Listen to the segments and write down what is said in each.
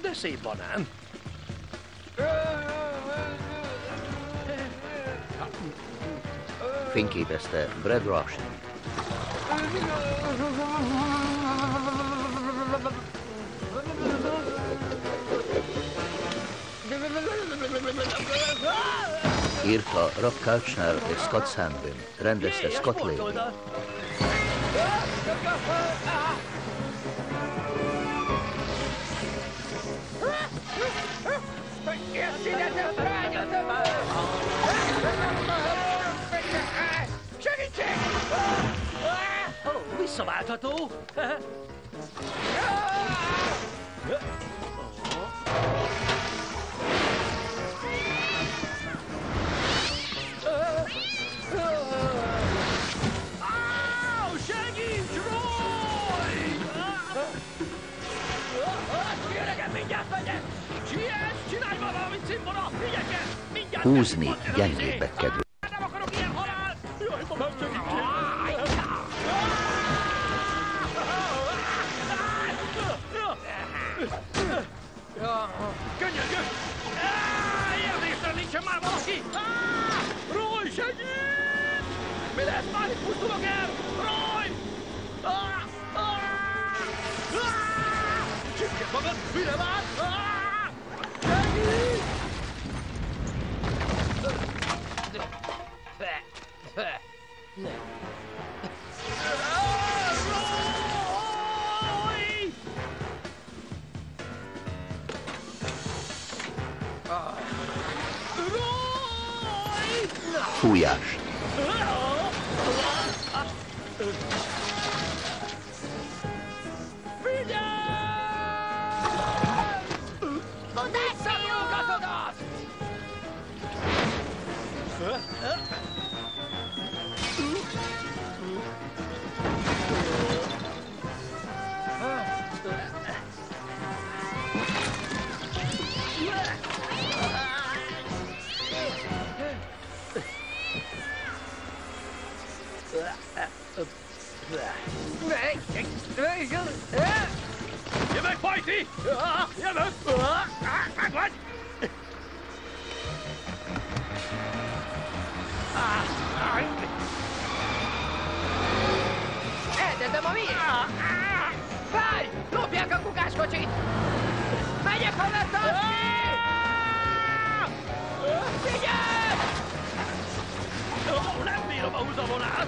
De szép banán. Fényképezte Brad Rushing. Írta Rob Kalchner és Scott Sandin, rendezte Scott Lane. Segítség! Visszaváltható! Segíts, Roy! Öregem, mindjárt megyek! Siess, csinálj valamit, Cimbora! Figyelj, mindjárt! Húzni gyengébbek kedve. Nem akarok ilyen halált! Jaj, babám, segítség! Könyörgök! Érzésre nincsen már valaki! Roy, segít! Mi lesz már? Itt pusztulok el! Roy! Csipket magad! Mire vár? Segít! Fújás. Jövök, Pajti! Jövök! Meg vagy! Elteszem a miért? Várj! Lopják a kukáskocsit! Megyek, ha lesz! Figyelj! Nem bírom a húzavonát!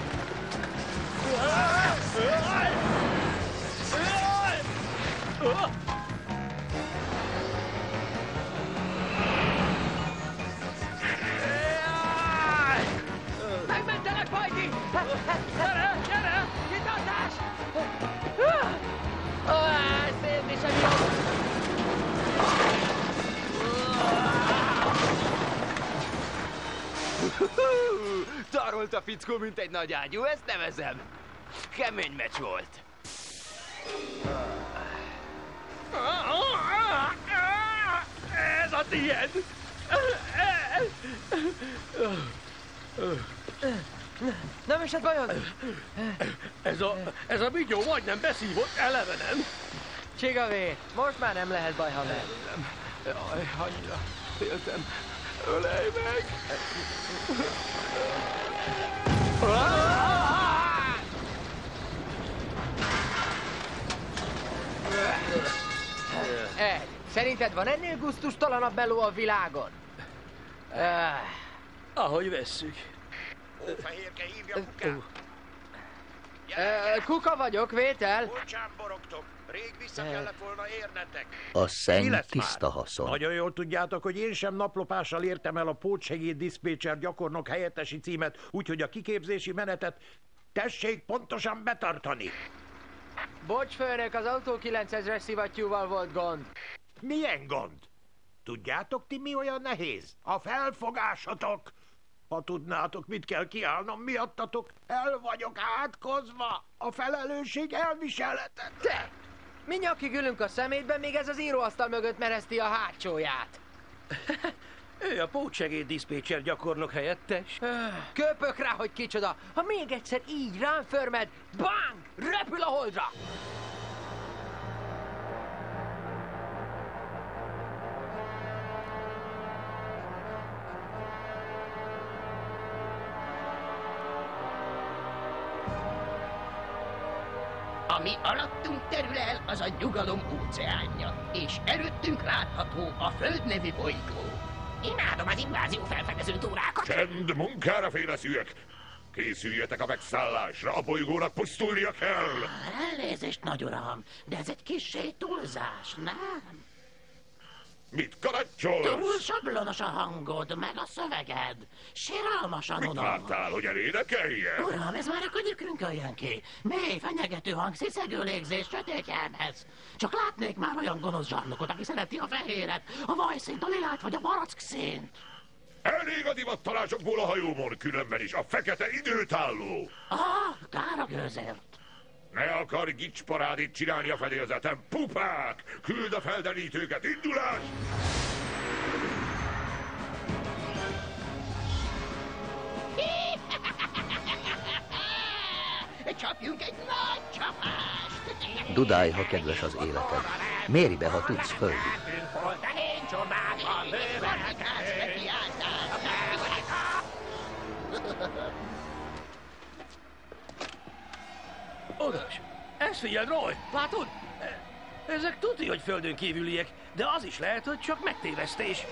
Megmentelek, Pajti! Gyere, gyere! Kitartás! Szélni sem jó! Tarolt a fickó, mint egy nagy ágyú, ezt nevezem. Kemény meccs volt. Ez a tiéd! Nem esett bajod? Ez a vigyó majdnem beszívott elevenen. Csigavé, most már nem lehet baj, haver. Jaj, annyira féltem. Ölej meg! Ed, szerinted van ennél gusztustalanabb meló a világon? Ahogy vesszük. Hófehérke hívja Kukát. Kuka vagyok, vétel. Bocsán, borogtok. Rég vissza kellett volna érnetek. A szenny tiszta haszon. Nagyon jól tudjátok, hogy én sem naplopással értem el a pótsegéd diszpécser gyakornok helyettesi címet, úgyhogy a kiképzési menetet tessék pontosan betartani. Bocs, főnök, az autó 9000-es szivattyúval volt gond. Milyen gond? Tudjátok ti, mi olyan nehéz? A felfogásotok! Ha tudnátok, mit kell kiállnom miattatok, el vagyok átkozva! A felelősség elviselhetetlen! Te! Mi nyakig ülünk a szemétben, még ez az íróasztal mögött mereszti a hátsóját. Ő a pótsegéd diszpécser gyakornok helyettes. Köpök rá, hogy kicsoda. Ha még egyszer így rám förmed, bang! Repül a holdra! Ami alattunk terül el, az a nyugalom óceánja, és előttünk látható a Föld nevű bolygó. Imádom az invázió felfedező túrákat. Csend, munkára féleszűek! Készüljetek a megszállásra, a bolygónak pusztulnia kell! Elnézést, nagy uram, de ez egy kissé túlzás, nem? Mit karatyolsz? Túl sablonos a hangod, meg a szöveged. Siralmasan Mit unalmas. vártál, hogy elénekelje? Uram, ez már a könyökünkön ki. Mély, fenyegető hang, sziszegő légzés, sötét jelmez. Csak látnék már olyan gonosz zsarnokot, aki szereti a fehéret, a vajszint, a lilát vagy a barack színt. Elég a divattalásokból a hajómon, különben is a fekete időtálló. Kár a gőzért. Ne akarj gicsparádét csinálni a fedélzeten, pupák! Küld a felderítőket, indulás! Csapjunk egy nagy csapást! Dudálj, ha kedves az életed. Mérj be, ha tudsz földi. De én csodában bőven Odas! Ezt figyeld, Roy! Látod? Ezek tuti, hogy földön kívüliek, de az is lehet, hogy csak megtévesztés.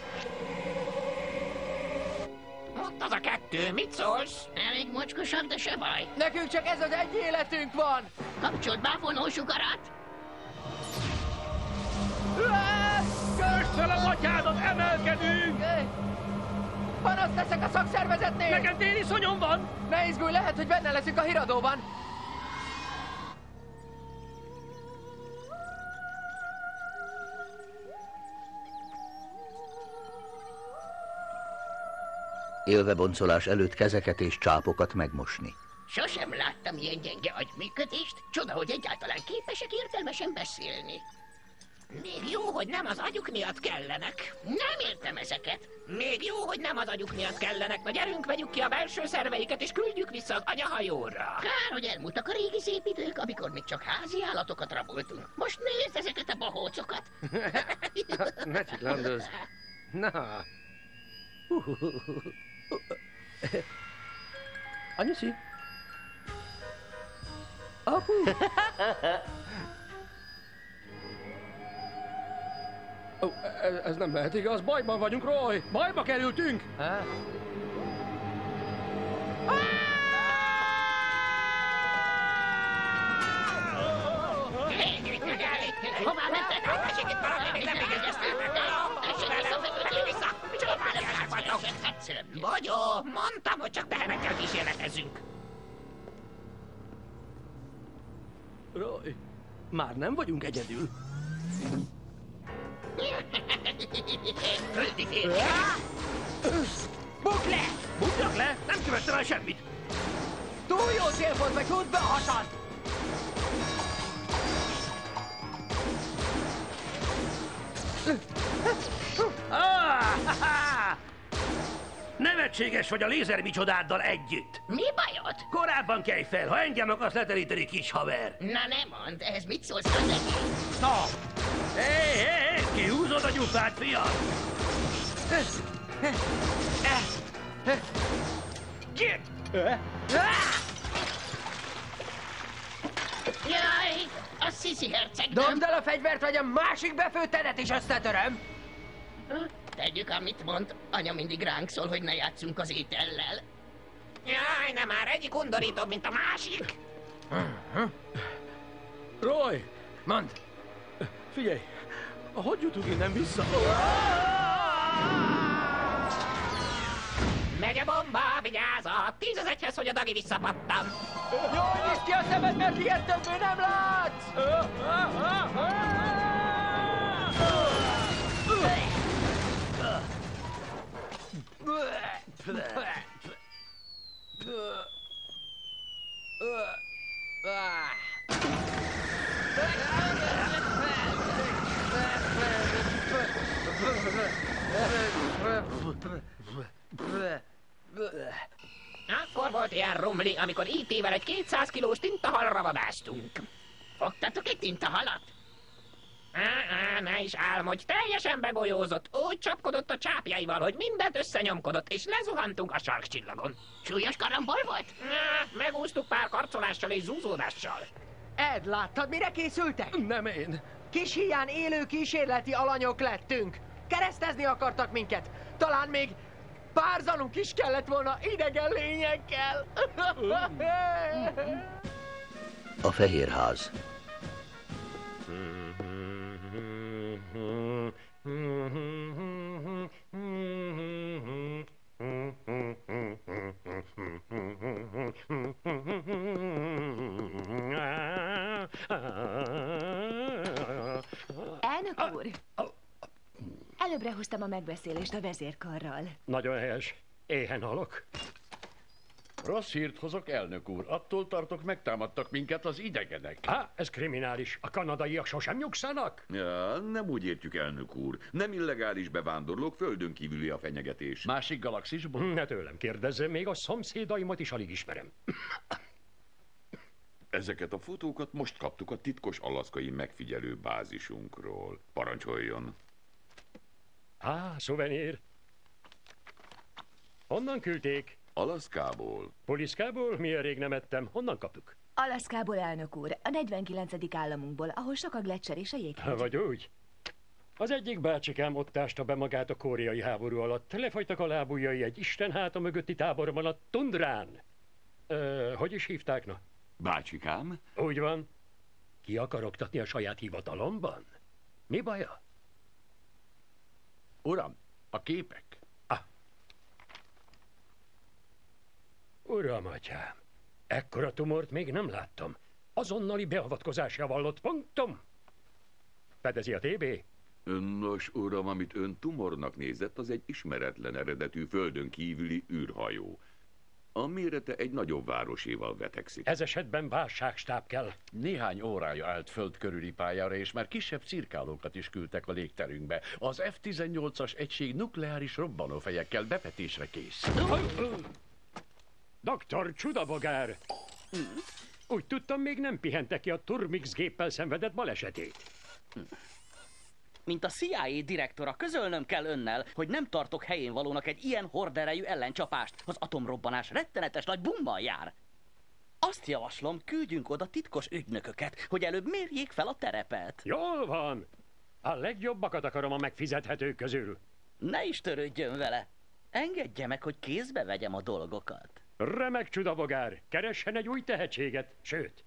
Ott az a kettő, mit szólsz? Elég mocskosak, de se baj. Nekünk csak ez az egy életünk van! Kapcsold be a vonósugarat! Kösd fel a matyádat, emelkedünk! Panaszt teszek a szakszervezetnél! Nekem téli szonyom van! Ne izgulj, lehet, hogy benne leszünk a híradóban! Élve boncolás előtt kezeket és csápokat megmosni. Sosem láttam ilyen gyenge agyműködést. Csoda, hogy egyáltalán képesek értelmesen beszélni. Még jó, hogy nem az agyuk miatt kellenek. Nem értem ezeket. Még jó, hogy nem az agyuk miatt kellenek. Na gyerünk, vegyük ki a belső szerveiket, és küldjük vissza az anyahajóra. Kár, hogy elmúltak a régi szép idők, amikor még csak házi állatokat raboltunk. Most nézd ezeket a bohócokat. Magic Landers. Na. Anyuszi? Apu? Ez nem lehet igaz, bajban vagyunk, Roy! Bajba kerültünk! Hová mentek? Tessék itt maradni, nem végeztünk! Tessék vissza! Micsoda pályázások vagytok? Bogyó, mondtam, hogy csak tehenekkel kísérletezzünk. Roy, már nem vagyunk egyedül. Földi fél. Bukd le! Bukjak le, nem követtem el semmit. Túl jó célpont, meg húzd be a hasad! Nevetséges vagy a lézer micsodáddal együtt. Mi bajod? Korábban kelj fel, ha engem akarsz leteríteni, kis haver. Na ne mondd, ehhez mit szólsz az egész? Stop! Hé, kihúzod a gyufát, fiam! Jaj, a Sisi herceg Dobd el a fegyvert, vagy a másik befőttedet is összetöröm! Tegyük, amit mond. Anya mindig ránk szól, hogy ne játszunk az étellel. Jaj, nem már egyik undorítóbb, mint a másik. Roy, Mondd! figyelj, hogy jutunk innen vissza? Megy a bomba, vigyázat! 10 az egyhez, hogy a dagi visszapattam. Jól nyisd ki a szemed, mert ilyen többé nem látsz! Bromley, amikor IT-vel egy 200 kilós tintahalra vadásztunk. Fogtatok egy tintahalat? Ne is álmodj, teljesen begolyózott, úgy csapkodott a csápjaival, hogy mindent összenyomkodott, és lezuhantunk a sarkcsillagon. Súlyos karambol volt? Megúsztuk pár karcolással és zúzódással. Ed, láttad, mire készültek? Nem én. Kis híján élő kísérleti alanyok lettünk. Keresztezni akartak minket. Talán még párzanunk is kellett volna idegen lényekkel. A Fehérház. Elnök úr! Előbbre hoztam a megbeszélést a vezérkarral. Nagyon helyes. Éhen halok. Rossz hírt hozok, elnök úr. Attól tartok, megtámadtak minket az idegenek. Ez kriminális. A kanadaiak sosem nyugszanak? Ja, nem úgy értjük, elnök úr. Nem illegális bevándorlók, földön kívüli a fenyegetés. Másik galaxisból? Ne tőlem kérdezze, még a szomszédaimat is alig ismerem. Ezeket a fotókat most kaptuk a titkos alaszkai megfigyelő bázisunkról. Parancsoljon. Szuvenír. Honnan küldték? Alaszkából. Poliszkából? Milyen rég nem ettem. Honnan kaptuk? Alaszkából, elnök úr, a 49. államunkból, ahol sok a gletszer és a jéghegy. Vagy úgy? Az egyik bácsikám ott ásta be magát a koreai háború alatt. Lefagytak a lábujjai egy istenháta mögötti táborban a tundrán. Hogy is hívták, na? Bácsikám? Úgy van. Ki akar oktatni a saját hivatalomban? Mi baja? Uram, a képek. Uram, atyám, ekkora tumort még nem láttam. Azonnali beavatkozásra vallott pontom. Fedezi a TB? Nos, uram, amit ön tumornak nézett, az egy ismeretlen eredetű földön kívüli űrhajó. A mérete egy nagyobb városéval vetekszik. Ez esetben válságstáb kell. Néhány órája állt föld körüli pályára, és már kisebb cirkálókat is küldtek a légterünkbe. Az F-18-as egység nukleáris robbanófejekkel bepetésre kész. Doktor Csudabogár! Úgy tudtam, még nem pihente ki a Turmix géppel szenvedett balesetét. Mint a CIA direktora, közölnöm kell önnel, hogy nem tartok helyén valónak egy ilyen horderejű ellencsapást. Az atomrobbanás rettenetes nagy bummal jár. Azt javaslom, küldjünk oda titkos ügynököket, hogy előbb mérjék fel a terepet. Jól van! A legjobbakat akarom a megfizethetők közül. Ne is törődjön vele. Engedje meg, hogy kézbe vegyem a dolgokat. Remek, Csudabogár! Keressen egy új tehetséget, sőt,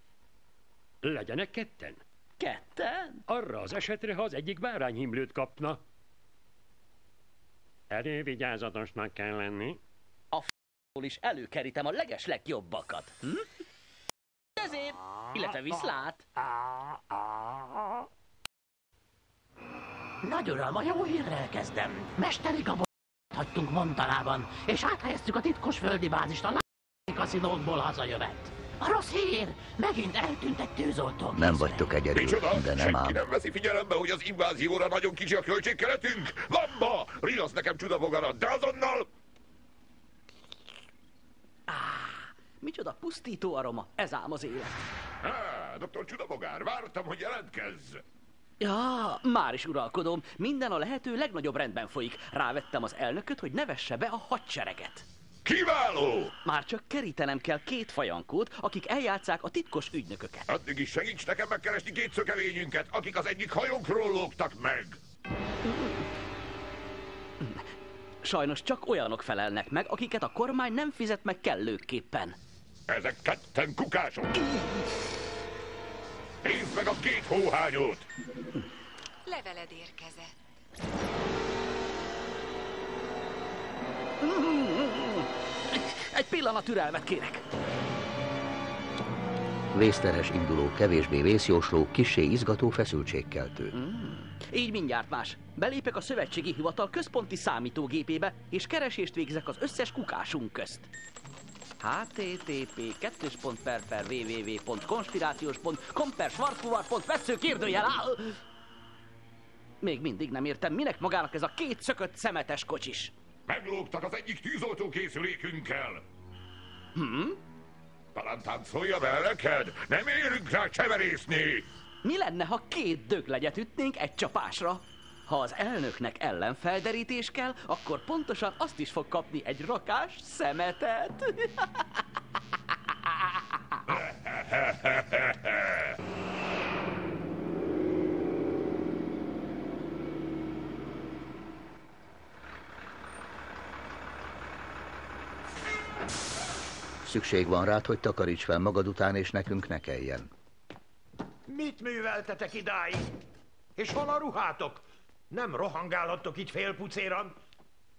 legyenek ketten. Ketten? Arra az esetre, ha az egyik bárányhimlőt kapna. Elővigyázatosnak kell lenni. A f***ból is előkerítem a legeslegjobbakat. Ezért, illetve viszlát. Nagy uram, a jó hírrel kezdem. Mesteri Gabon hagytunk Montanában, és áthelyeztük a titkos földi bázist a kaszinókból hazajövet. A rossz hír, megint eltűnt egy tűzoltó. Nem vagytok egyedül, Micsoda? de nem Senki ám. nem veszi figyelembe, hogy az invázióra nagyon kicsi a költségkeretünk? Lamba! Riasz nekem csudabogarat, de azonnal! Micsoda pusztító aroma, ez ám az élet. Dr. Csudabogár, vártam, hogy jelentkezz. Ja, már is uralkodom. Minden a lehető legnagyobb rendben folyik. Rávettem az elnököt, hogy nevesse be a hadsereget. Kiváló! Már csak kerítenem kell 2 fajankót, akik eljátszák a titkos ügynököket. Addig is segíts nekem megkeresni 2 szökevényünket, akik az egyik hajónkról lógtak meg. Sajnos csak olyanok felelnek meg, akiket a kormány nem fizet meg kellőképpen. Ezek ketten kukások! Nézd meg a 2 hóhányót! Leveled érkezett. Egy pillanat türelmet kérek. Vészteres induló, kevésbé vészjósló, kissé izgató, feszültségkeltő. Így mindjárt más. Belépek a szövetségi hivatal központi számítógépébe, és keresést végzek az összes kukásunk közt. http://www.konspirációs.com/Schwarzkuvár.veszőkérdőjel. Még mindig nem értem, minek magának ez a 2 szökött szemetes kocsis. Meglógtak az egyik tűzoltó készülékünkkel. Palántáncolja be neked? Nem érünk rá cseverészni! Mi lenne, ha 2 döglegyet ütnénk egy csapásra? Ha az elnöknek ellenfelderítés kell, akkor pontosan azt is fog kapni egy rakás szemetet. Szükség van rád, hogy takaríts fel magad után, és nekünk ne kelljen. Mit műveltetek idáig? És hol a ruhátok? Nem rohangálhattok így félpucéran?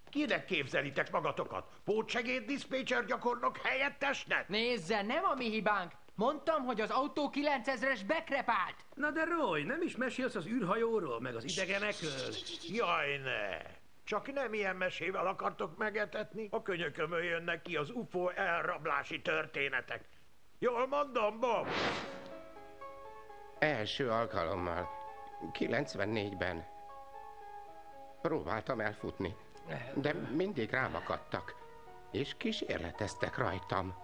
Kinek képzelitek magatokat? Pótsegéd diszpécser gyakornok helyettesnek? Nézze, nem a mi hibánk. Mondtam, hogy az autó 9000-es bekrepált. Na de Roy, nem is mesélsz az űrhajóról, meg az idegenekről? Jaj, ne! Csak nem ilyen mesével akartok megetetni? A könyökömön jönnek ki az UFO elrablási történetek. Jól mondom, Bob? Első alkalommal, 94-ben. Próbáltam elfutni, de mindig rám akadtak, és kísérleteztek rajtam.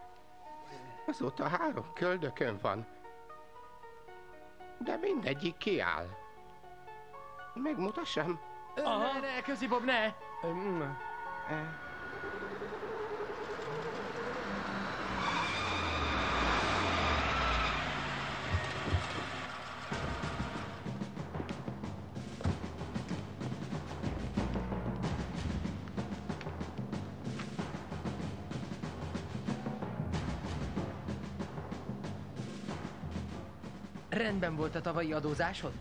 Azóta 3 köldökön van, de mindegyik kiáll. Megmutassam? Ne, közi Bob, ne! Rendben volt a tavalyi adózásod?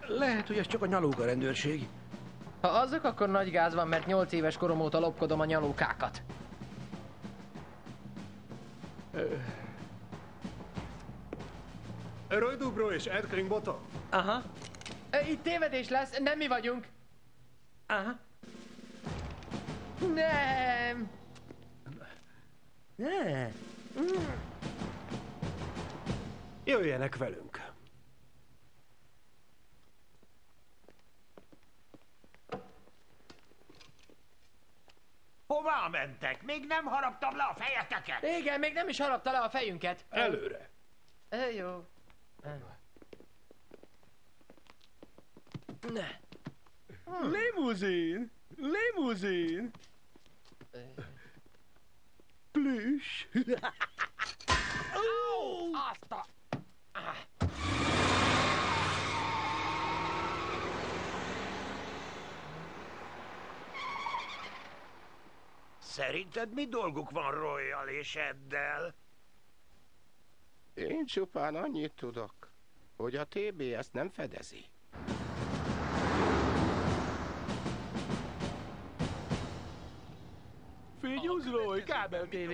Lehet, hogy ez csak a nyalóka rendőrség. Ha azok, akkor nagy gáz van, mert 8 éves korom óta lopkodom a nyalókákat. Roy Dubro és Ed Kringbottom? Aha. Itt tévedés lesz, nem mi vagyunk. Aha. Nem. Ne. Jöjjenek velünk. Hová mentek? Még nem haraptam le a fejeteket! Igen, még nem is harapta le a fejünket. Előre. Jó. Ne. Limuzin! Limuzin! Plüss! Azt a... Szerinted mi dolguk van Royal és Eddel? Én csupán annyit tudok, hogy a TB ezt nem fedezi. Figyelj, Roy, kábel TV.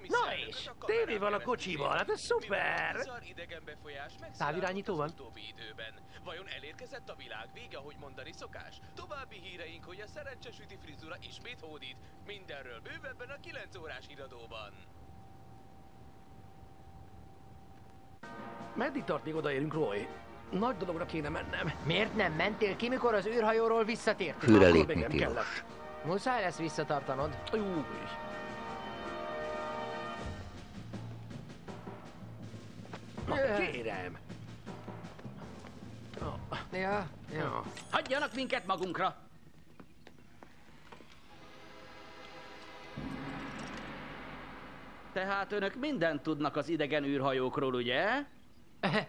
Na és, tévé van a kocsiban, hát ez szuper! Távirányító van? Vajon elérkezett a világ vége, ahogy mondani szokás? További híreink, hogy a szerencsesüti frizura ismét hódít. Mindenről bővebben a 9 órás híradóban. Meddig tart, még odaérünk, Roy? Nagy dologra kéne mennem. Miért nem mentél ki, mikor az űrhajóról visszatértünk? Fűre Akkor lépni még nem tilos. kellett. Muszáj lesz visszatartanod. Jó is. Kérem. Ja, jó. Hagyjanak minket magunkra! Tehát önök mindent tudnak az idegen űrhajókról, ugye?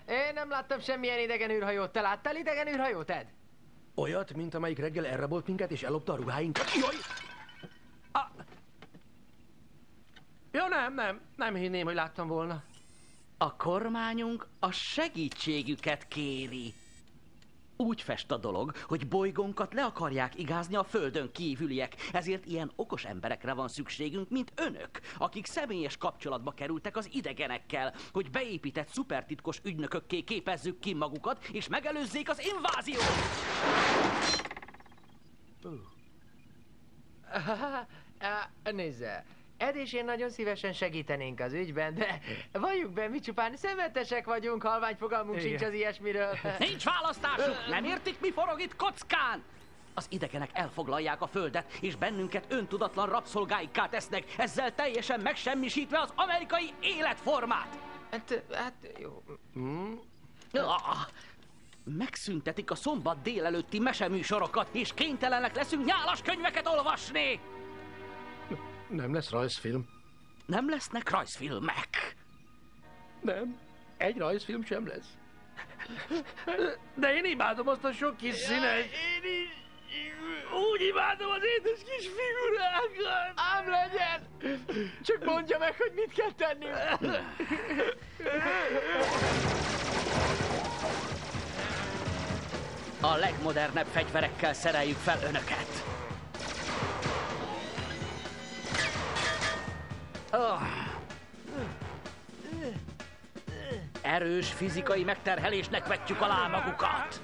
Én nem láttam semmilyen idegen űrhajót. Te láttál idegen űrhajót, Ed? Olyat, mint amelyik reggel elrabolt minket és ellopta a ruháinkat. Jaj! Ja, nem hinném, hogy láttam volna. A kormányunk a segítségüket kéri. Úgy fest a dolog, hogy bolygónkat le akarják igázni a földön kívüliek, ezért ilyen okos emberekre van szükségünk, mint önök, akik személyes kapcsolatba kerültek az idegenekkel, hogy beépített szupertitkos ügynökökké képezzük ki magukat, és megelőzzék az inváziót! Nézze, Ed és én nagyon szívesen segítenénk az ügyben, de valljuk be, mi csupán szemetesek vagyunk, halvány fogalmunk Igen. sincs az ilyesmiről. Nincs választásuk! Nem értik, mi forog itt kockán? Az idegenek elfoglalják a földet, és bennünket öntudatlan rabszolgáikká tesznek, ezzel teljesen megsemmisítve az amerikai életformát! Hát jó. Megszüntetik a szombat délelőtti meseműsorokat, és kénytelenek leszünk nyálas könyveket olvasni! Nem lesz rajzfilm. Nem lesznek rajzfilmek. Nem, egy rajzfilm sem lesz. De én imádom azt a sok kis színes. Én is. Úgy imádom az édes kis figurákat. Ám legyen. Csak mondja meg, hogy mit kell tenni. A legmodernebb fegyverekkel szereljük fel önöket. Erős fizikai megterhelésnek vetjük alá magukat.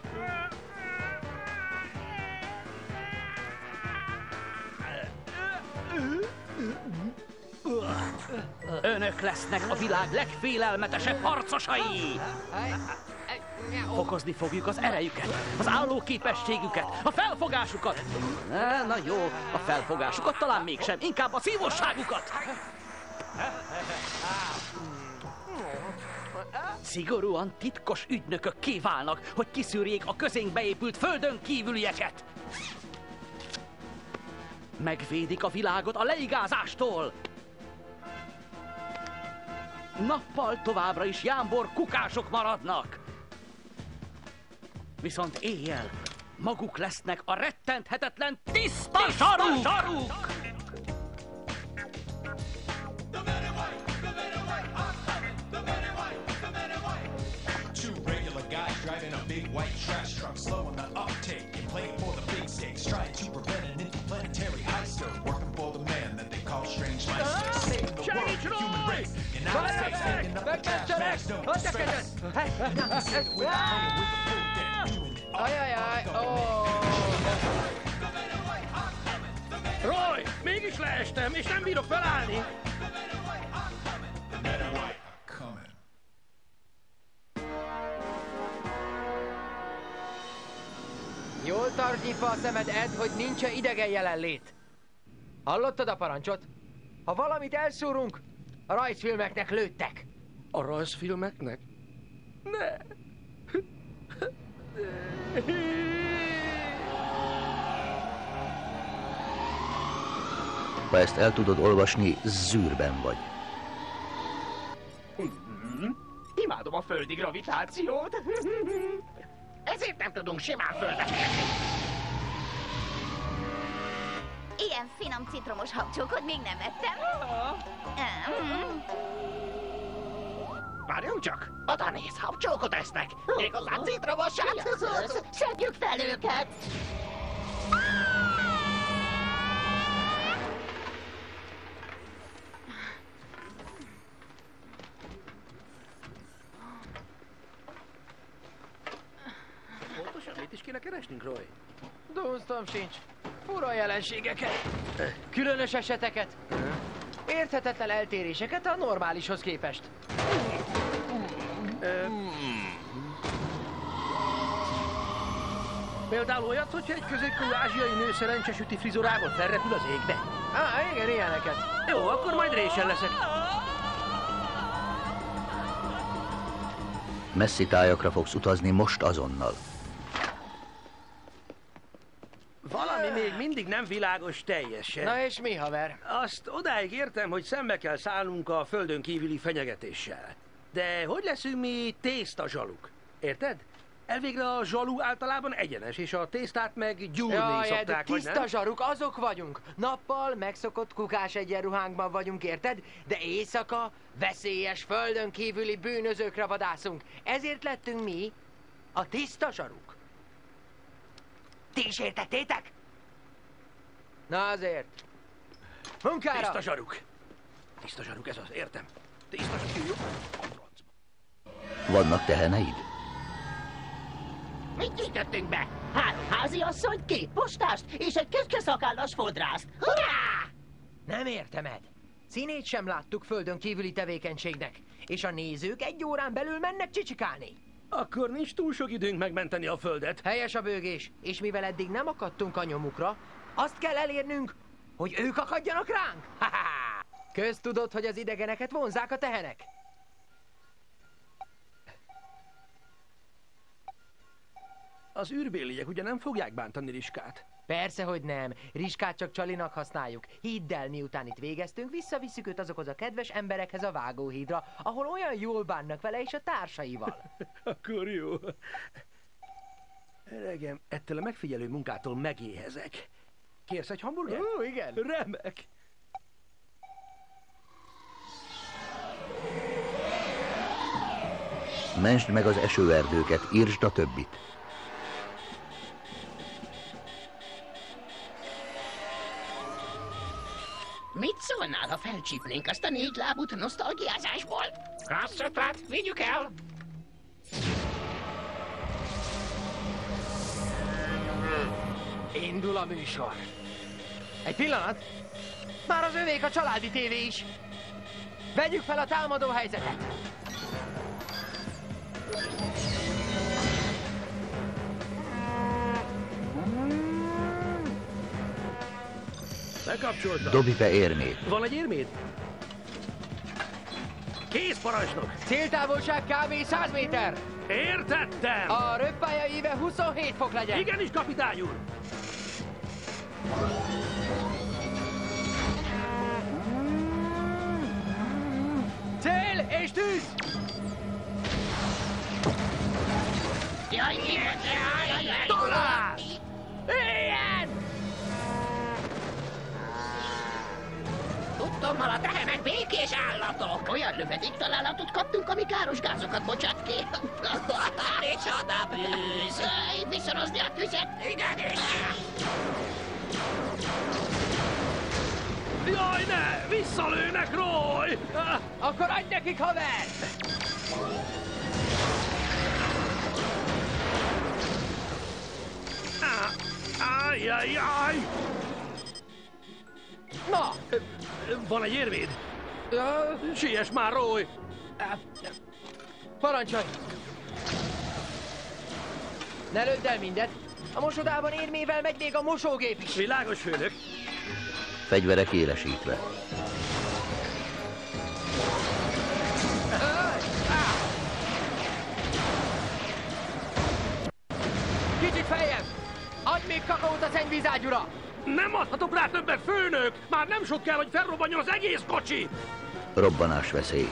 Önök lesznek a világ legfélelmetesebb harcosai! Fokozni fogjuk az erejüket, az állóképességüket, a felfogásukat. Na jó, a felfogásukat talán mégsem, inkább a szívosságukat. Szigorúan titkos ügynökökké válnak, hogy kiszűrjék a közénkbe épült földön kívülieket. Megvédik a világot a leigázástól. Nappal továbbra is jámbor kukások maradnak. Viszont éjjel maguk lesznek a rettenthetetlen tiszta zsaruk! Two regular guys driving a big white trash truck, slow on the uptake and playing for the big stakes, trying to prevent an interplanetary heist, working for the man that they call Strange Meister, saving the world, the human race, and now it's taking up the cash bags, don't Ajajaj, Roy, mégis leestem, és nem bírok felállni. Jól tartsd nyitva a szemed, Ed, hogy nincs idegen jelenlét. Hallottad a parancsot? Ha valamit elszúrunk, a rajzfilmeknek lőttek. A rajzfilmeknek? Ne! Ha ezt el tudod olvasni, zűrben vagy. Imádom a földi gravitációt. Ezért nem tudunk simán földre. Ilyen finom citromos habcsókot még nem ettem. Várjunk csak! Oda néz, habcsókot esznek! Igazán citromosat! Szedjük fel őket! Pontosan mit is kéne keresnünk, Roy? Dunsztom sincs. Fura jelenségeket. Különös eseteket. Érthetetlen eltéréseket a normálishoz képest. Például olyat, hogyha egy középkorú ázsiai nő szerencsesüti frizurával felrepül az égbe. Igen, ilyeneket. Jó, akkor majd résen leszek. Messzi tájakra fogsz utazni most azonnal. Valami még mindig nem világos teljesen. Na és mi, haver? Azt odáig értem, hogy szembe kell szállnunk a földön kívüli fenyegetéssel. De hogy leszünk mi tésztazsaluk? Érted? Elvégre a zsalu általában egyenes, és a tésztát meg gyúrni szokták, vagy nem? Tiszta zsaruk, azok vagyunk. Nappal megszokott kukás egyenruhánkban vagyunk, érted? De éjszaka veszélyes földön kívüli bűnözőkre vadászunk. Ezért lettünk mi a tiszta zsaruk. Ti is értettétek? Na azért. Munkára! Tiszta zsaruk. Tiszta zsaruk, ez az, értem. Tiszta zsaruk. Vannak teheneid? Mit gyűjtöttünk be? 3 háziasszonyt, 2 postást és egy köszköszakállas fodrászt. Hurrá! Nem értem, Ed. Színét sem láttuk földön kívüli tevékenységnek. És a nézők 1 órán belül mennek csicsikálni. Akkor nincs túl sok időnk megmenteni a földet. Helyes a bőgés, és mivel eddig nem akadtunk a nyomukra, azt kell elérnünk, hogy ők akadjanak ránk. Ha-ha! Köztudott, hogy az idegeneket vonzák a tehenek. Az űrbéliek ugye nem fogják bántani Riskát? Persze, hogy nem. Riskát csak csalinak használjuk. Hidd el, miután itt végeztünk, visszavisszük őt azokhoz a kedves emberekhez a vágóhídra, ahol olyan jól bánnak vele és a társaival. Akkor jó. Öregem, ettől a megfigyelő munkától megéhezek. Kérsz egy hamburgert? Ó, igen. Remek. Mentsd meg az esőerdőket, írtsd a többit. Mit szólnál, ha felcsípnénk azt a 4 lábút nosztalgiázásból? Rossz ötlet, vigyük el! Indul a műsor. Egy pillanat! Már az övék a családi tévé is. Vegyük fel a támadó helyzetet. Bekapcsoltam. Dobj be érmét. Van egy érméd? Kész, parancsnok! Céltávolság kb. 100 méter. Értettem! A röppálya íve 27 fok legyen. Igenis, kapitány úr! Cél és tűz! Jaj, mi volt? Jaj! Tolás! Éljen! Tudtommal a tehenek békés állatok! Olyan lövedék találatot kaptunk, ami káros gázokat bocsát ki. Micsoda bűz! Viszorozni a tüzet! Igenis! Jaj, ne! Visszalőnek, Roy! Akkor adj nekik, haver! Ajjajjaj! Na! Van egy érméd? Siess már, Roy! Parancsolj! Ne lődd el mindet! A mosodában érmével megy még a mosógép is! Világos, főnök! Fegyverek élesítve. Kicsit feljebb! Adj még kakaót a szennyvízágyúra! Nem adhatok rá többet, főnök! Már nem sok kell, hogy felrobbanjon az egész kocsi! Robbanás veszély.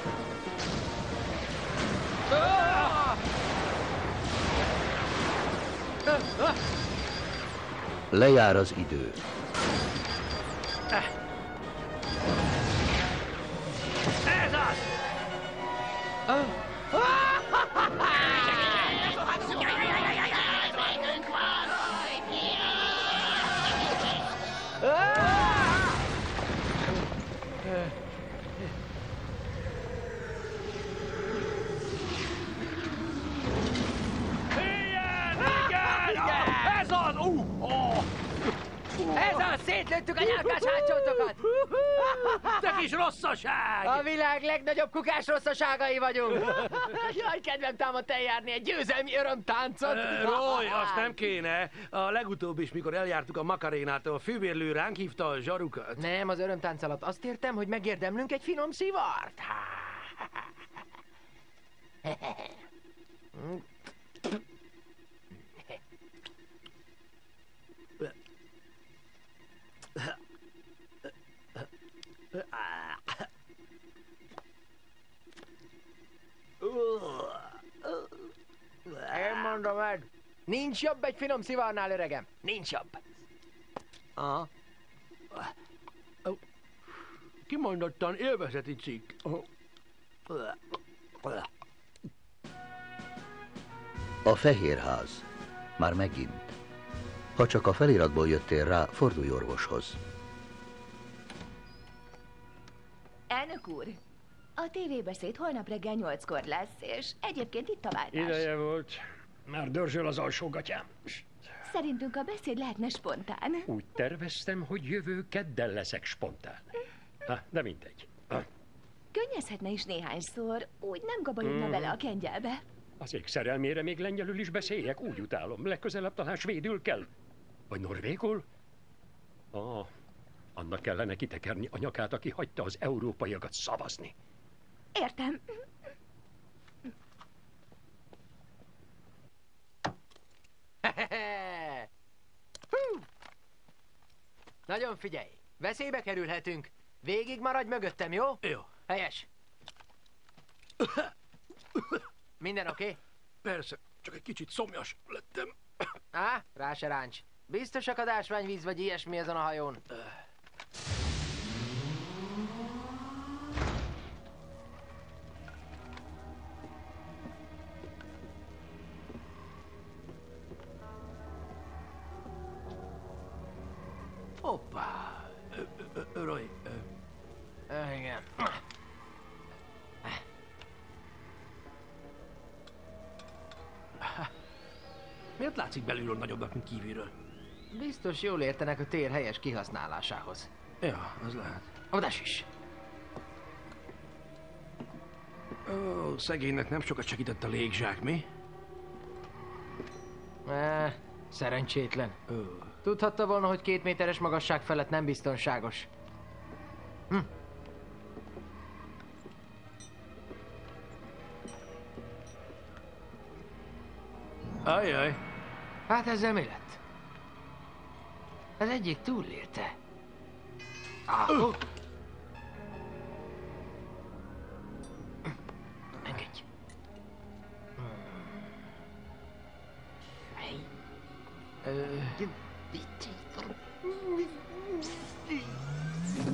Lejár az idő. Ez az! Ez az! Ez az! Szétlőttük a nyálkás hátcsontokat! Te kis rosszaság! A világ legnagyobb kukás rosszaságai vagyunk! Jaj, kedvem támadt eljárni egy győzelmi örömtáncot! Roy, azt nem kéne. A legutóbb is, mikor eljártuk a Makarénától, a főbérlő ránk hívta a zsarukat. Nem, az örömtánc alatt azt értem, hogy megérdemlünk egy finom szivart. Én mondom meg, nincs jobb egy finom szivarnál, öregem. Nincs jobb. Aha. Kimondottan élvezeti cikk. A Fehérház. Már megint. Ha csak a feliratból jöttél rá, fordulj orvoshoz. Elnök úr, a tévébeszéd holnap reggel 8-kor lesz, és egyébként itt a várás. Ideje volt. Már dörzsöl az alsógatyám. Szerintünk a beszéd lehetne spontán. Úgy terveztem, hogy jövő kedden leszek spontán. De mindegy. Könnyezhetne is néhányszor, úgy nem gabajodna bele a kengyelbe. Az ég szerelmére még lengyelül is beszéljek, úgy utálom. Legközelebb talán svédül kell. Vagy norvégul? Annak kellene kitekerni a nyakát, aki hagyta az európaiakat szavazni. Értem. Nagyon figyelj! Veszélybe kerülhetünk. Végig maradj mögöttem, jó? Jó. Helyes. Minden oké? Persze, csak egy kicsit szomjas lettem. Rá se ráncs. Biztos akadásványvíz vagy ilyesmi ezen a hajón. Hoppá! Roy... Igen. Miért látszik belülről nagyobbnak, mint kívülről? Biztos jól értenek a tér helyes kihasználásához. Ja, az lehet. Odás is! Ó, szegénynek nem sokat segített a légzsák, mi? Szerencsétlen. Tudhatta volna, hogy 2 méteres magasság felett nem biztonságos. Ajjaj. Hát ezzel mi lett? Az egyik túlélte. Engedj.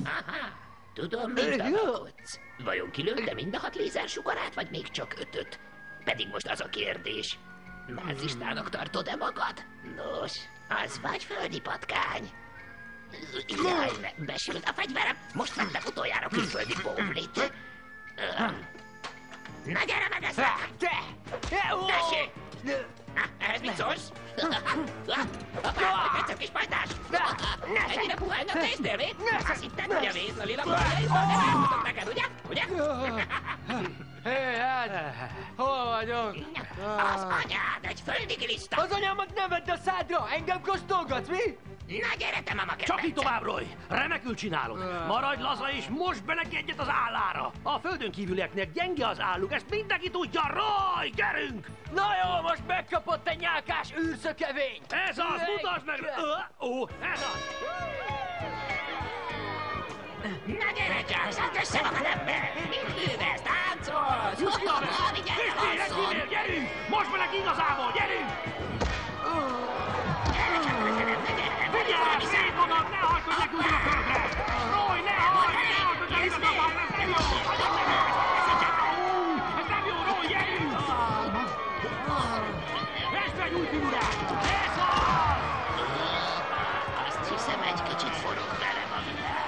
Aha, tudom, mit anakodsz. Vajon kilőtte mind a 6 lézersugarát, vagy még csak 5-öt? Pedig most az a kérdés. Názistának tartod-e magad? Nos, az vagy földi patkány. Jaj, besült a fegyverem. Most vettem utoljára külföldi bóflit. Na gyere meg ezzel! Tessék! Ehhez mit szólsz? Apám, hogy tetszett kis pajtás? Ennyire puhánynak néztél, mi? Azt hitted, hogy a víz a lila karjaidban nem elmutok neked, ugye? Ugye? Hé, hát! Hol vagyok? Az anyád, egy földi gliszta! Az anyámat ne vedd a szádra! Engem kóstolgatsz, mi? Na gyere, te mama kedvencem! Csak így tovább, Roy! Remekül csinálod! Maradj laza és most be neki egyet az állára! A földön kívülieknek gyenge az álluk, ezt mindenki tudja! Roy, gyerünk! Na jó, most megkapott egy nyálkás űrszökevény! Ez az, mutasd meg! Ez az! Na gyere, Charles, hát össze magad ember! Mit művelsz, táncolsz? Gyerünk! Most be neki igazából, gyerünk! Figyelj, szép magad, ne hagyd, hogy leküldjön a földre! Roy, ne hagyd, ne hagyd, hogy az igazabban, ez nem jó! Ez nem jó, Roy, gyerünk! Ez megy új figurát! Ez az! Azt hiszem, egy kicsit forog velem a világ.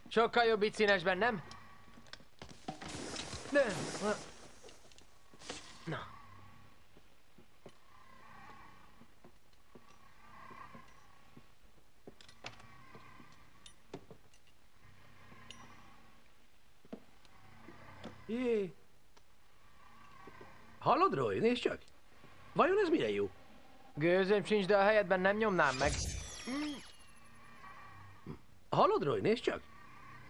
Sokkal jobb itt színesben, nem? Na. Jé. Hallod, Roy? Nézd csak! Vajon ez mire jó? Gőzöm sincs, de a helyedben nem nyomnám meg. Hallod, Roy? Nézd csak!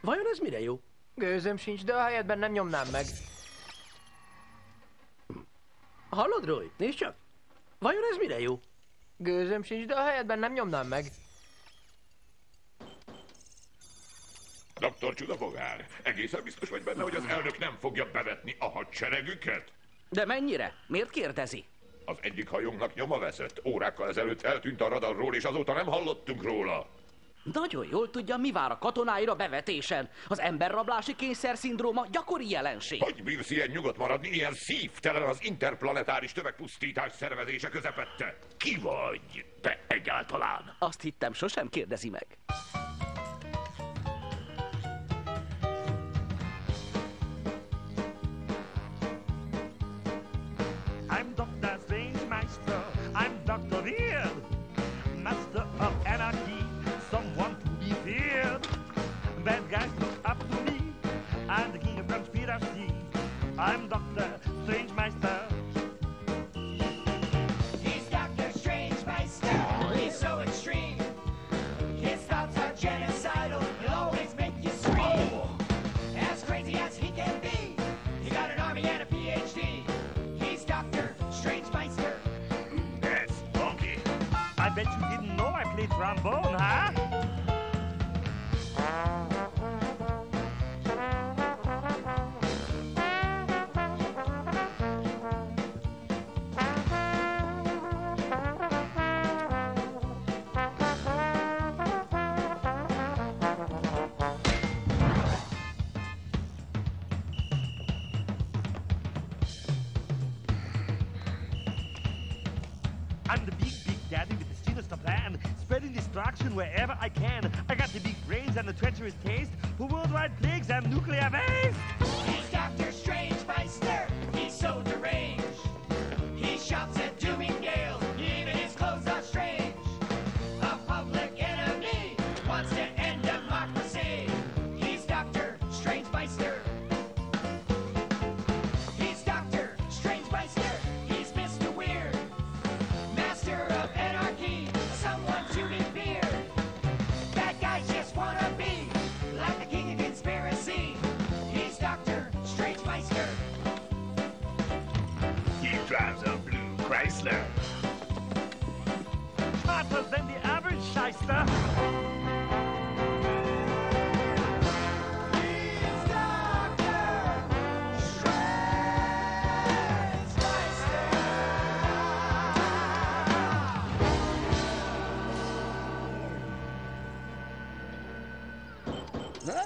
Vajon ez mire jó? Gőzöm sincs, de a helyedben nem nyomnám meg. Hallod, Roy? Nézd csak! Vajon ez mire jó? Gőzöm sincs, de a helyedben nem nyomnám meg. Dr. Csudabogár, egészen biztos vagy benne, hogy az elnök nem fogja bevetni a hadseregüket? De mennyire? Miért kérdezi? Az egyik hajónknak nyoma veszett. Órákkal ezelőtt eltűnt a radarról, és azóta nem hallottunk róla. Nagyon jól tudja, mi vár a katonáira bevetésen. Az emberrablási kényszer-szindróma gyakori jelenség. Hogy bírsz ilyen nyugodt maradni, ilyen szívtelen az interplanetáris tömegpusztítás szervezése közepette? Ki vagy te egyáltalán? Azt hittem, sosem kérdezi meg. destruction wherever I can. I got the big brains and the treacherous taste for worldwide plagues and nuclear waste. He's Dr. Strangemeister. He's so deranged. He shouts at Doomingale. Even his clothes are strange. A public enemy wants to end democracy. He's Dr. Strangemeister. He's Dr. Strangemeister. He's Mr. Weird. Master of anarchy. Someone to be feared. Bad guys just wanna be like the king of conspiracy. He's Dr. Strangemeister. He drives a blue Chrysler. Smarter than the average shyster. Na?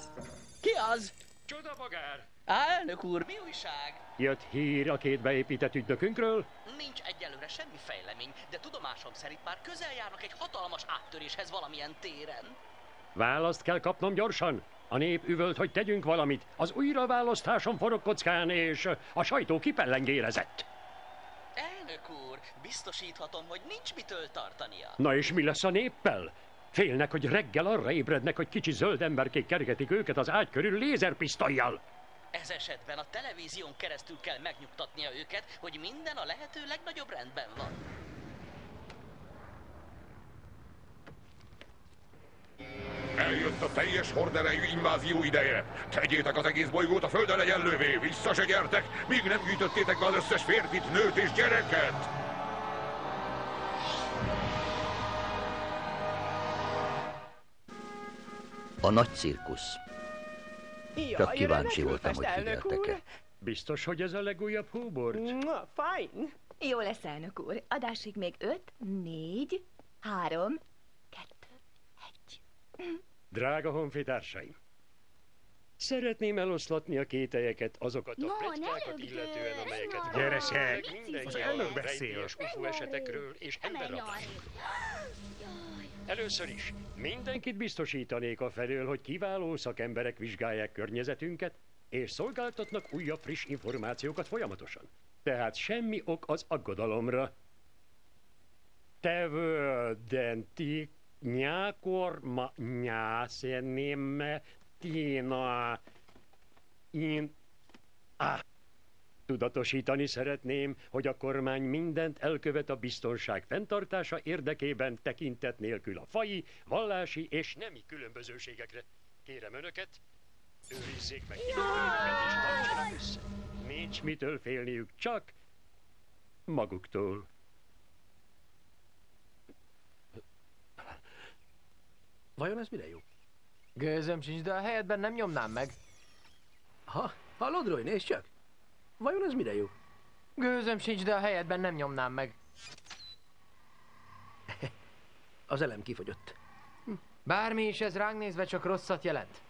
Ki az? Csoda bogár! Elnök úr, mi újság? Jött hír a két beépített ügynökünkről? Nincs egyelőre semmi fejlemény, de tudomásom szerint már közel járnak egy hatalmas áttöréshez valamilyen téren. Választ kell kapnom gyorsan. A nép üvölt, hogy tegyünk valamit. Az újraválasztáson forog kockán, és a sajtó kipellengérezett. Elnök úr, biztosíthatom, hogy nincs mitől tartania. Na és mi lesz a néppel? Félnek, hogy reggel arra ébrednek, hogy kicsi zöld emberkék kergetik őket az ágy körül lézerpisztollyal. Ez esetben a televízión keresztül kell megnyugtatnia őket, hogy minden a lehető legnagyobb rendben van. Eljött a teljes horderejű invázió ideje. Tegyétek az egész bolygót a földön egyenlővé, vissza se gyertek, míg nem gyűjtöttétek be az összes férfit, nőt és gyereket! A nagy cirkusz. Csak kíváncsi voltam, hogy figyeltek-e. Biztos, hogy ez a legújabb hóbort? Fine. Jó lesz, elnök úr. Adásig még 5, 4, 3, 2, 1. Drága honfitársaim! Szeretném eloszlatni a kételyeket, azokat a pletykákat illetően, amelyeket... Gyerekek! Mindenki Az elnök a beszél. rejtélyes UFO esetekről és emberrablásokról. Először is mindenkit biztosítanék afelől, hogy kiváló szakemberek vizsgálják környezetünket, és szolgáltatnak újabb friss információkat folyamatosan. Tehát semmi ok az aggodalomra. Te völdenti nyákorma nyászenném Tina in... Tudatosítani szeretném, hogy a kormány mindent elkövet a biztonság fenntartása érdekében tekintet nélkül a faji, vallási és nemi különbözőségekre. Kérem önöket, őrizzék meg hírünket és tartsanak össze. Nincs mitől félniük, csak maguktól. Vajon ez mire jó? Gőzöm sincs, de a helyedben nem nyomnám meg. Ha, hallod, Roy, nézd csak! Vajon ez mire jó? Gőzöm sincs, de a helyedben nem nyomnám meg. Az elem kifogyott. Bármi is ez ránk nézve csak rosszat jelent.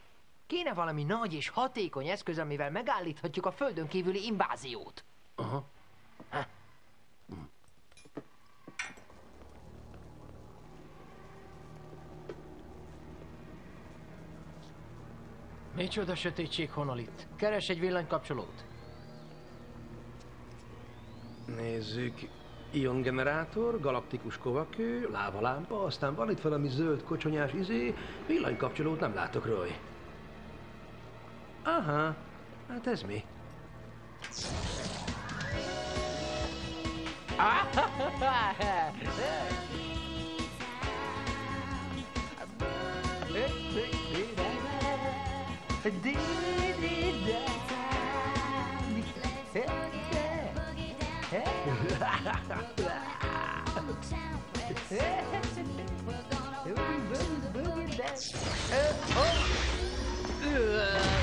Kéne valami nagy és hatékony eszköz, amivel megállíthatjuk a földön kívüli inváziót. Aha. Micsoda sötétség honol itt. Keres egy villanykapcsolót. Nézzük. Iongenerátor, galaktikus kovakő, lávalámpa, aztán van itt valami zöld kocsonyás villanykapcsolót nem látok, Roy. Aha, hát ez mi?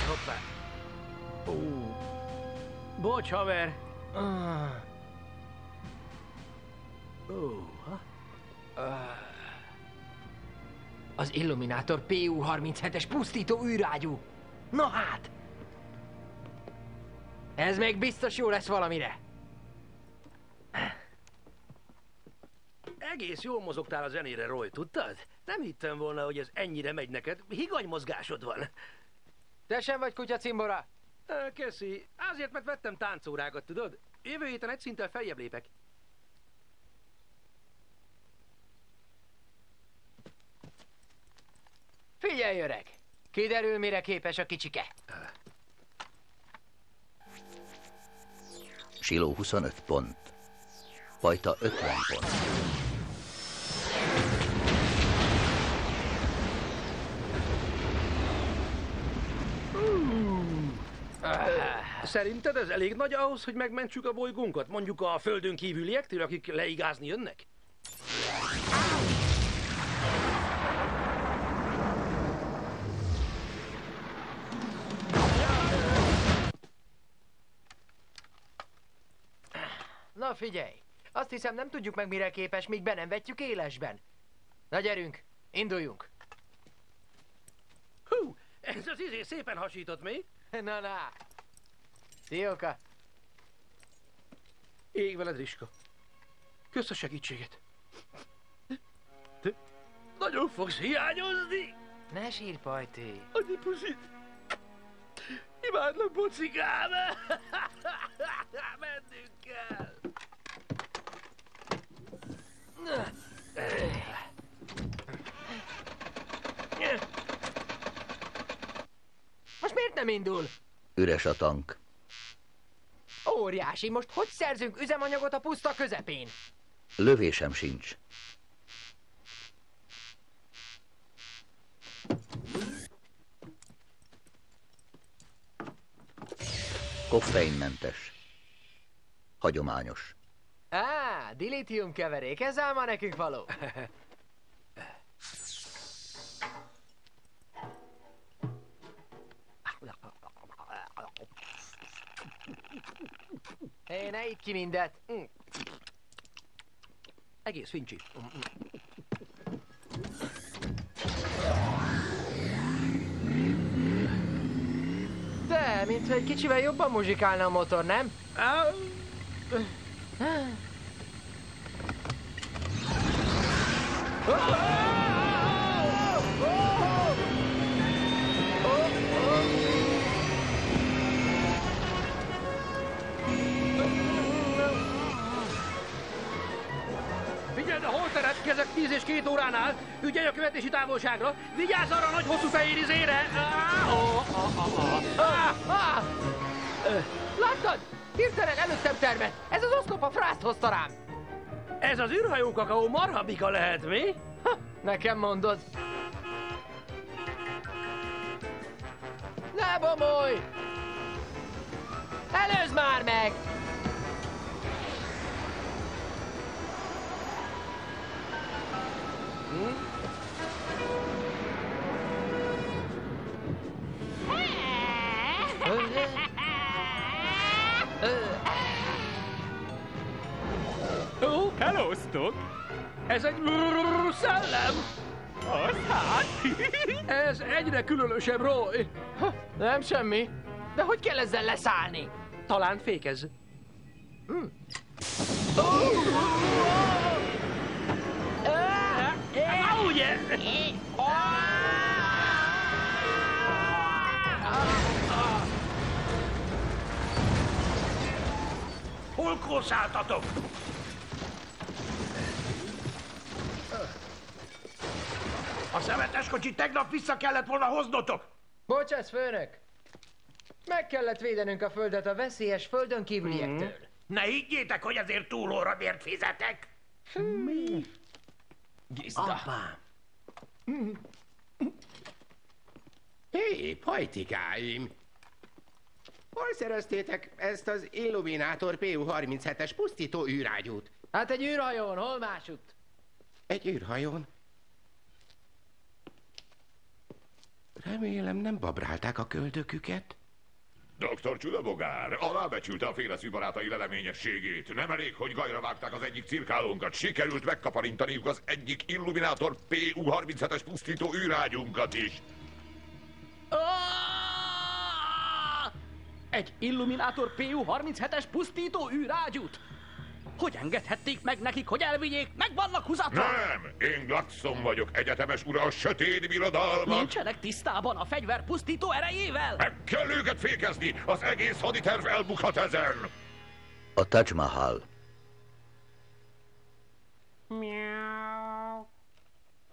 Hoppá. Bocs, haver. Az Illuminátor PU-37-es pusztító űrágyú. Na hát! Ez még biztos jó lesz valamire. egész jól mozogtál a zenére, Roy, tudtad? Nem hittem volna, hogy ez ennyire megy neked. Higany mozgásod van. Te sem vagy kutya cimbora? Köszi. Azért, mert vettem táncórákat, tudod? Jövő héten egy szinttel feljebb lépek. Figyelj, öreg! Kiderül, mire képes a kicsike. Siló 25 pont. Pajta 50 pont. Szerinted ez elég nagy ahhoz, hogy megmentsük a bolygónkat? Mondjuk a földön kívüliektől, akik leigázni jönnek? Na figyelj! Azt hiszem, nem tudjuk meg, mire képes, míg be nem vetjük élesben. Na gyerünk, induljunk! Hú, ez az izé szépen hasított mi? Na. Szióka! Ég veled, Riska. Kösz a segítséget. Te nagyon fogsz hiányozni. Ne sírj, Pajti. Annyi puszit. Imádlak, bocikám. Mennünk kell. Most miért nem indul? Üres a tank. Óriási, most hogy szerzünk üzemanyagot a puszta közepén? Lövésem sincs. Koffeinmentes. Hagyományos. Dilítium keverék, ez áll ma nekünk való. Hé, ne idd ki mindet. Egész fincsi. De, mintha egy kicsivel jobban muzsikálna a motor, nem? Figyeld a holteret, kezek 10 és 2 óránál. Ügyelj a követési távolságra. Vigyázz arra a nagy hosszú fehér izére. Láttad? Hirtelen előttem termett. Ez az oszlop a frászt hozta rám. Ez az űrhajó kakaó marhabika lehet, mi? Nekem mondod. Ne bomolj! Előzd már meg! Helóztok! Ez egy szellem! Az hát! Ez egyre különösebb, Roy! Nem semmi. De hogy kell ezzel leszállni? Talán fékezz. Ugye? Hol kószáltatok? A szemetes kocsit tegnap vissza kellett volna hoznotok! Bocsász, főnök! Meg kellett védenünk a földet a veszélyes földön kívüliektől. Ne higgyétek, hogy ezért túlóradért fizetek! Mi? Apám! Hé, pajtikáim! Hol szereztétek ezt az Illuminator PU-37-es pusztító űrágyút? Hát egy űrhajón, hol másutt? Egy űrhajón? Remélem nem babrálták a köldöküket? Dr. Csudabogár, alábecsülte a féleszű barátai leleményességét. Nem elég, hogy gajra vágták az egyik cirkálónkat, sikerült megkaparintaniuk az egyik Illuminator PU-37-es pusztító űrágyunkat is. Egy Illuminator PU-37-es pusztító űrágyút? Hogy engedhették meg nekik, hogy elvigyék? Meg vannak húzatva! Nem! Én Glaxon vagyok, egyetemes ura a sötét birodalmak! Nincsenek tisztában a fegyver pusztító erejével? Meg kell őket fékezni! Az egész haditerv elbukhat ezen! A Taj Mahal. Miau.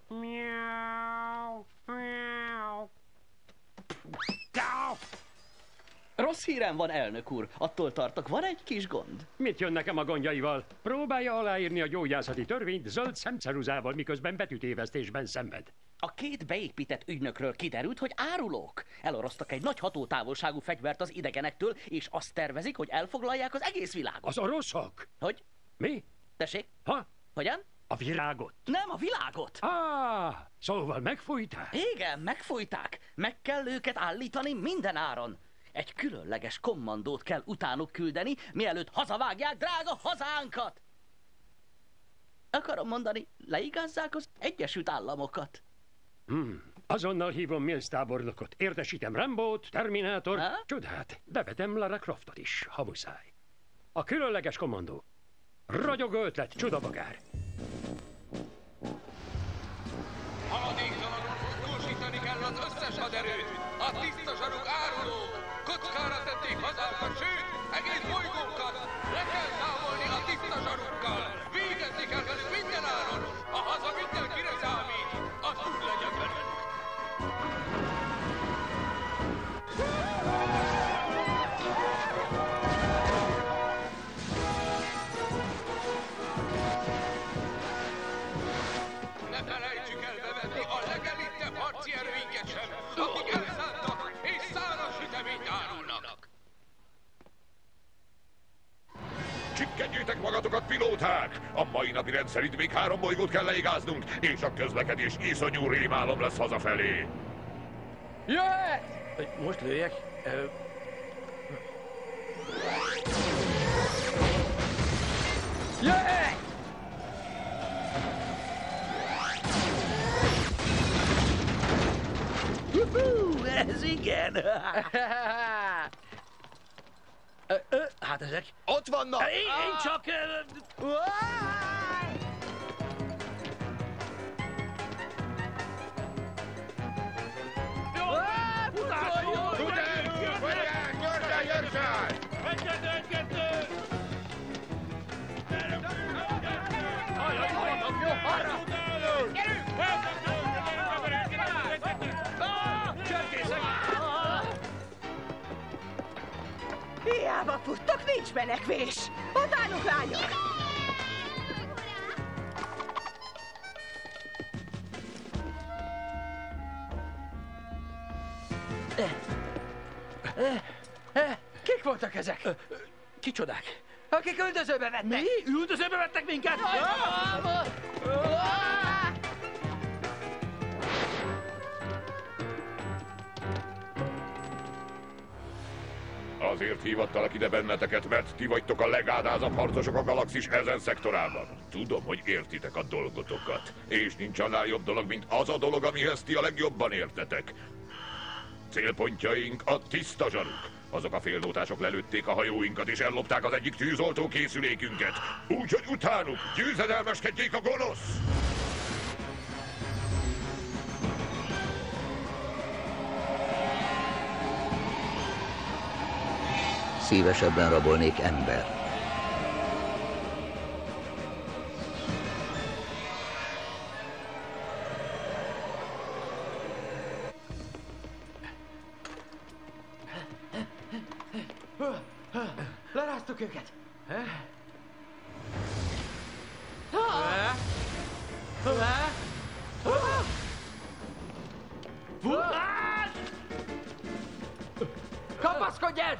Miau. Miau. Rossz hírem van, elnök úr. Attól tartok, van egy kis gond. Mit jön nekem a gondjaival? Próbálja aláírni a gyógyászati törvényt zöld szemceruzával, miközben betűtévesztésben szenved. A két beépített ügynökről kiderült, hogy árulók. Eloroztak egy nagy hatótávolságú fegyvert az idegenektől, és azt tervezik, hogy elfoglalják az egész világot. Az oroszok? Hogy? Mi? Tessék? Ha? Hogyan? A virágot. Nem, a világot. Szóval megfújták? Igen, megfújták. Meg kell őket állítani minden áron. Egy különleges kommandót kell utánuk küldeni, mielőtt hazavágják drága hazánkat. Akarom mondani, leigázzák az Egyesült Államokat. Azonnal hívom Mills tábornokot. Értesítem Rambót, Terminátor, csodát, bevetem Lara Croftot is, ha muszáj. A különleges kommandó. Ragyogó ötlet, csodabogár. Haladéktalanul mozgósítani kell az összes haderőt! A tiszta zsaruk árulók! Kockára tették hazánkat, sőt, egész bolygónkat! Le kell számolni a tiszta zsarukkal! Végezni kell velük minden áron! A haza mindenkire számít! Az úgy legyen velük! Ne felejtsük el bevenni a legelittebb harci erőinket sem, akik elszántak és száraz süteményt árulnak! Csikkenjétek magatokat, pilóták! A mai napi rend szerint még 3 bolygót kell leigáznunk, és a közlekedés iszonyú rémálom lesz hazafelé. Jöhet! Most lőjek. Jöhet! Ez igen! Hát ezek? Ott vannak! Én csak... Hiába futtok, nincs menekvés! Utánuk, lányok! Kik voltak ezek? Kicsodák? Akik üldözőbe vettek! Mi? Üldözőbe vettek minket? Azért hívattalak ide benneteket, mert ti vagytok a legádázabb harcosok a galaxis ezen szektorában. Tudom, hogy értitek a dolgotokat. És nincs annál jobb dolog, mint az a dolog, amihez ti a legjobban értetek. Célpontjaink a tiszta zsaruk. Azok a félnótások lelőtték a hajóinkat és ellopták az egyik tűzoltó készülékünket. Úgyhogy utánuk győzedelmeskedjék a gonosz! Szívesebben rabolnék ember. Leráztuk őket! Kapaszkodj el!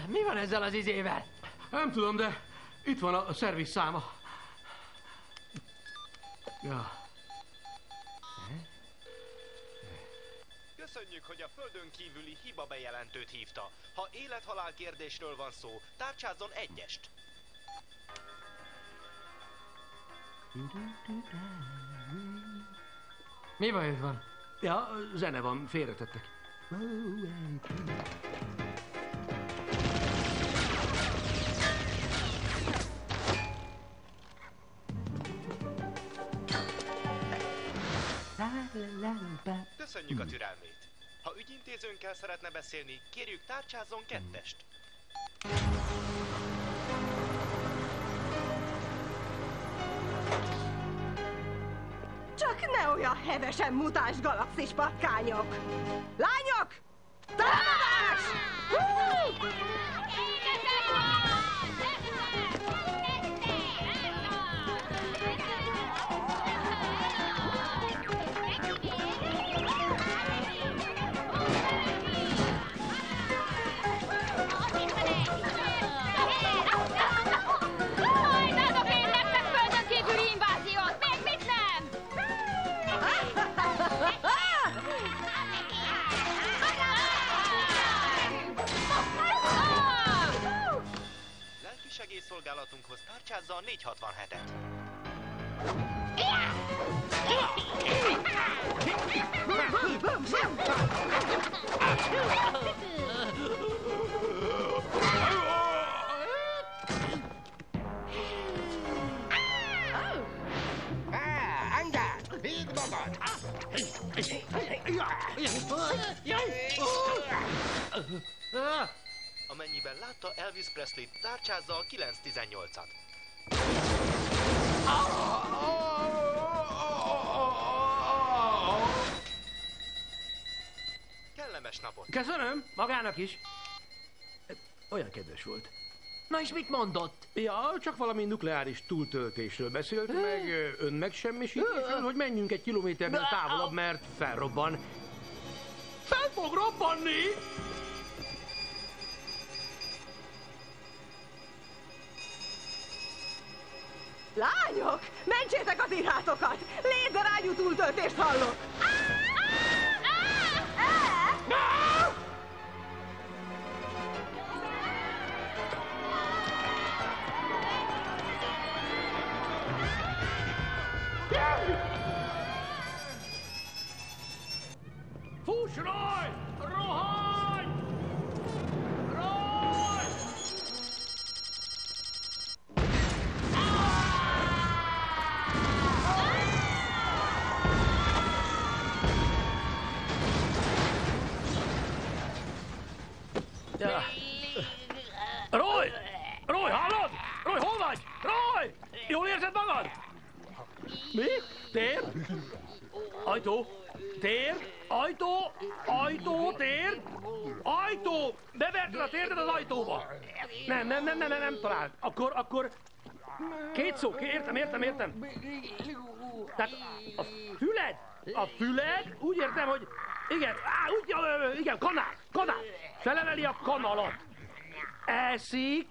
Mi van ezzel az izével? Nem tudom, de Itt van a szerviz száma. Ja. Köszönjük, hogy a földön kívüli hiba bejelentőt hívta. Ha élet-halál kérdésről van szó, tárcsázzon egyest. Mi bajod van? Ja, zene van, félretettek. Köszönjük a türelmét. Ha ügyintézőnkkel szeretne beszélni, kérjük tárcsázzon kettest. Csak ne olyan hevesen mutáns galaxis patkányok! Lányok! Támadás! Hajnálok én nektek földön kívüli inváziót! Még mit nem? Lelkisegélyszolgálatunkhoz tárcsázza a 467-et. Engedd! Vidd magad! Amennyiben látta Elvis Presley-t, tárcsázza a 918-at. Kellemes napot! Köszönöm, magának is. Olyan kedves volt. Na és mit mondott? Ja, csak valami nukleáris túltöltésről beszélt, meg önmegsemmisítésről, hogy menjünk egy kilométernél távolabb, mert felrobban. Fel fog robbanni! Lányok! Mentsétek az irátokat! Lézerágyú túltöltést hallok! Fuss, Roy! Rohanj! Roy! Ja. Roy! Roy, hallod? Roy, hol vagy? Roy! Jól érzed magad? Mi? Tér? Ajtó? Tér? Ajtó? Ajtó? Tér? Ajtó! Beverted a térdet az ajtóba! Nem talált. Akkor... Két szó, értem. Tehát a füled, úgy értem, hogy... Igen, kanál. Felemeli a kanalat. Eszik.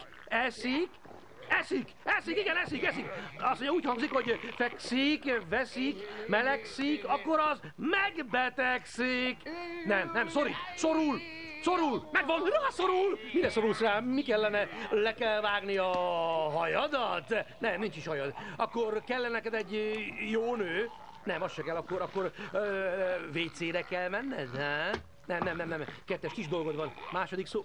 Azt mondja, úgy hangzik, hogy fekszik, veszik, melegszik, akkor az megbetegszik. Nem, szorul, megvan, rászorul. Mire szorulsz rá? Mi kellene? Le kell vágni a hajadat? Nem, nincs is hajad. Akkor kellene neked egy jó nő? Nem, az se kell, akkor WC-re kell menned, ha? Nem. Kettes kis dolgod van. Második szó.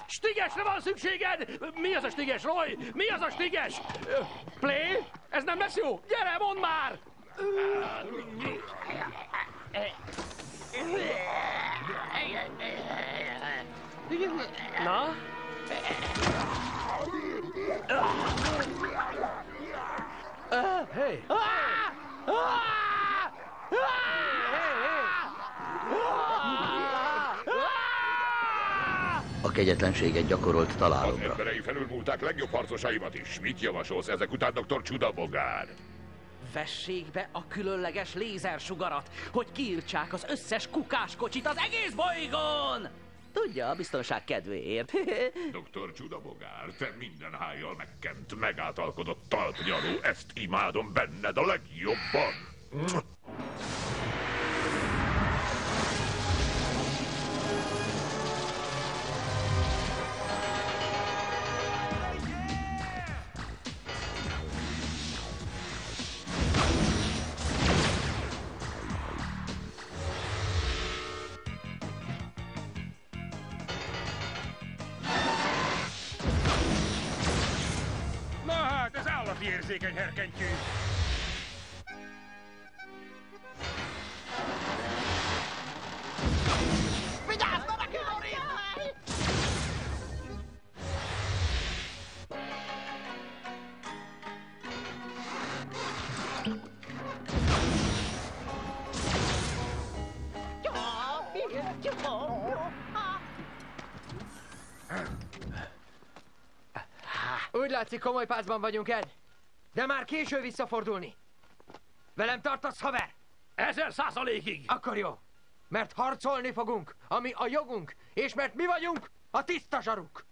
Stigesre van szükséged! Mi az a stiges, Roy? Mi az a stiges? Play? Ez nem lesz jó? Gyere, mondd már! Na? Hey! A kegyetlenséget gyakorolt találomra. Az emberei felülmúlták legjobb harcosaimat is. Mit javasolsz ezek után, Dr. Csudabogár? Vessék be a különleges lézersugarat, hogy kiírtsák az összes kukáskocsit az egész bolygón! Tudja, a biztonság kedvéért. Dr. Csudabogár, te minden hájjal megkent, megáltalkodott talpnyaló, ezt imádom benned a legjobban. Na hát, ez állati érzékeny herkentyű. Vigyázz, ne neki Úgy látszik, komoly pácban vagyunk, Ed. De már késő visszafordulni. Velem tartasz, haver? 1000%-ig! Akkor jó. Mert harcolni fogunk, ami a jogunk, és mert mi vagyunk a tiszta zsaruk.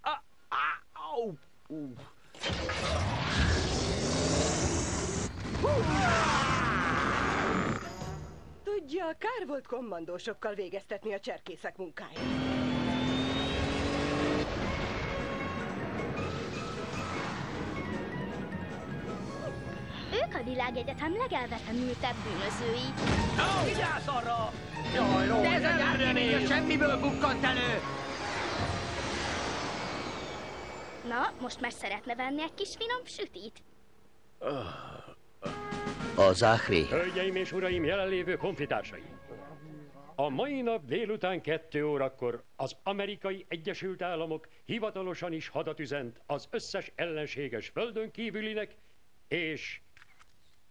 Tudja, kár volt kommandósokkal végeztetni a cserkészek munkáját. Ők a világegyetem legelvetemültebb bűnözői. Vigyázz arra! Jaj, de ez a gyárkémény a semmiből bukkant elő! Na, most már szeretne venni egy kis finom sütit? A Záhri. Hölgyeim és uraim, jelenlévő konfitársai! A mai nap délután 2 órakor az Amerikai Egyesült Államok hivatalosan is hadat üzent az összes ellenséges földön kívülinek és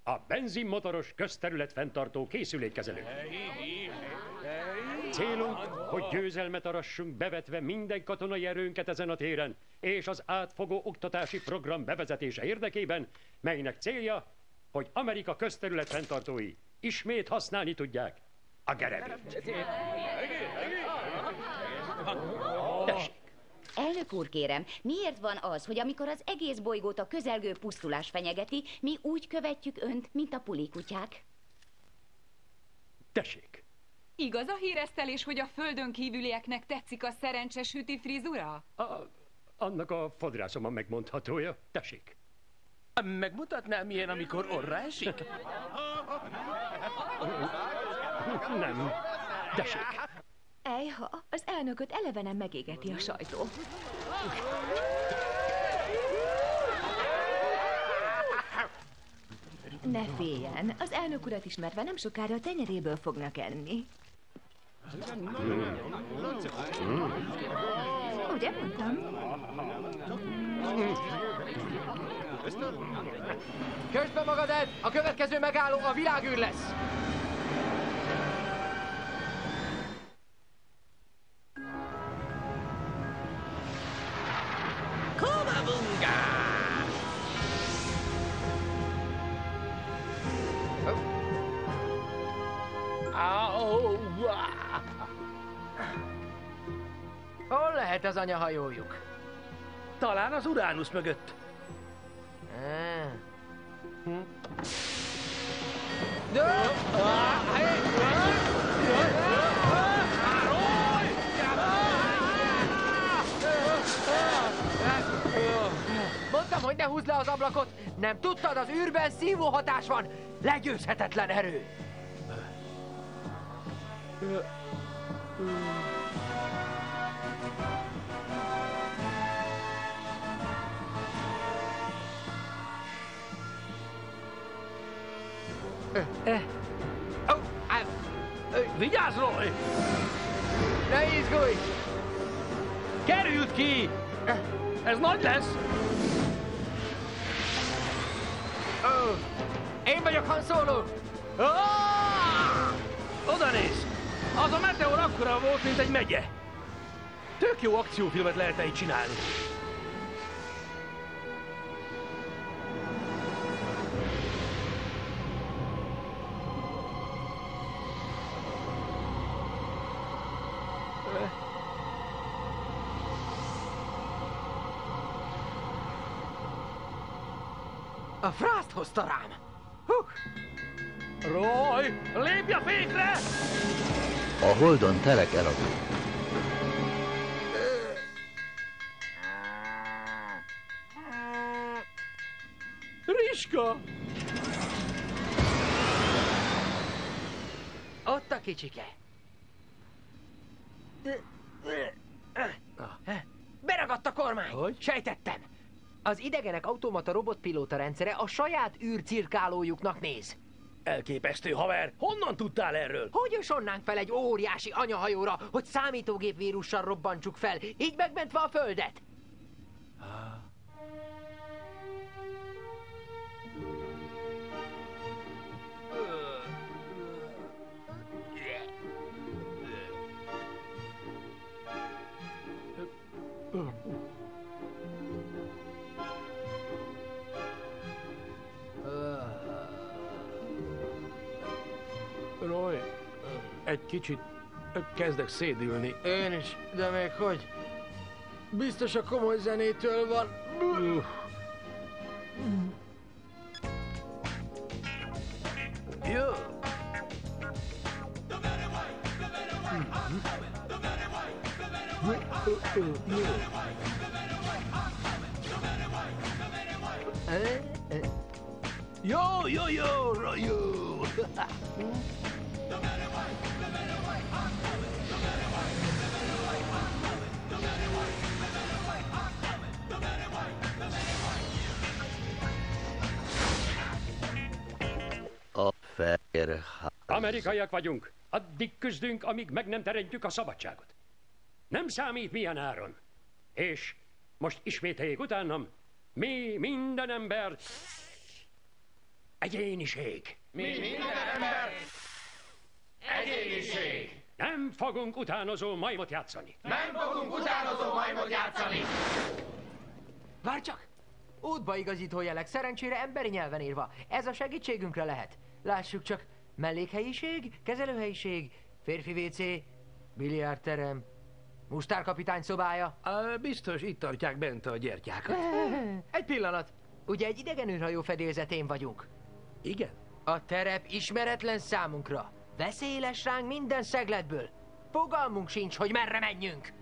a benzinmotoros közterület fenntartó készülékkezelők. Célunk, hogy győzelmet arassunk bevetve minden katonai erőnket ezen a téren, és az átfogó oktatási program bevezetése érdekében, melynek célja, hogy Amerika közterület fenntartói ismét használni tudják a gerebét. Tessék! Elnök úr, kérem, miért van az, hogy amikor az egész bolygót a közelgő pusztulás fenyegeti, mi úgy követjük önt, mint a pulikutyák? Tessék! Igaz a híresztelés, hogy a földön kívülieknek tetszik a szerencses hüti frizura? Annak a fodrászom a megmondhatója. Tessék! Megmutatnál, milyen, amikor orra esik? Nem. Tessék! Ejha, az elnököt eleve nem megégeti a sajtó. Ne féljen, az elnök urat ismerve nem sokára a tenyeréből fognak enni. Ugye mondtam? Kösd be magad, Ed! A következő megálló a világűr lesz! Komabunga! Hol lehet az anyahajójuk? Talán az Uránusz mögött. Mondtam, hogy ne húzd le az ablakot! Nem tudtad, az űrben szívó hatás van! Legyőzhetetlen erő! Vigyázz, Roy! Ne izgulj! Került ki! Ez nagy lesz! Én vagyok Han Solo! Oda néz! Az a meteor akkora volt, mint egy megye. Tök jó akciófilmet lehet így csinálni. A frászt hozta rám! Roy, lépj a fékre! A holdon telek eladó. Riska! Ott a kicsike. Beragadt a kormány! Hogy? Sejtettem! Az idegenek automata robotpilóta rendszere a saját űrcirkálójuknak néz. Elképesztő, haver! Honnan tudtál erről? Hogy ösonnánk fel egy óriási anyahajóra, hogy számítógép vírussal robbantsuk fel, így megmentve a Földet? Roy, egy kicsit kezdek szédülni. Én is, de még hogy? Biztos a komoly zenétől van. Jó. Jó, jó, jó, jó. A Fehérház. Amerikaiak vagyunk. Addig küzdünk, amíg meg nem teremtjük a szabadságot. Nem számít milyen áron. És most ismételjék utánam, mi minden ember egyéniség. Mi minden ember egyéniség. Nem fogunk utánozó majmot játszani. Nem fogunk utánozó majmot játszani. Várj csak! Útba igazító jelek, szerencsére emberi nyelven írva. Ez a segítségünkre lehet. Lássuk csak, mellékhelyiség, kezelőhelyiség, férfi WC, biliárdterem, mustárkapitány szobája. Biztos itt tartják bent a gyertyákat. Egy pillanat. Ugye egy idegen űrhajó fedélzetén vagyunk? Igen. A terep ismeretlen számunkra. Veszély lesz ránk minden szegletből. Fogalmunk sincs, hogy merre menjünk.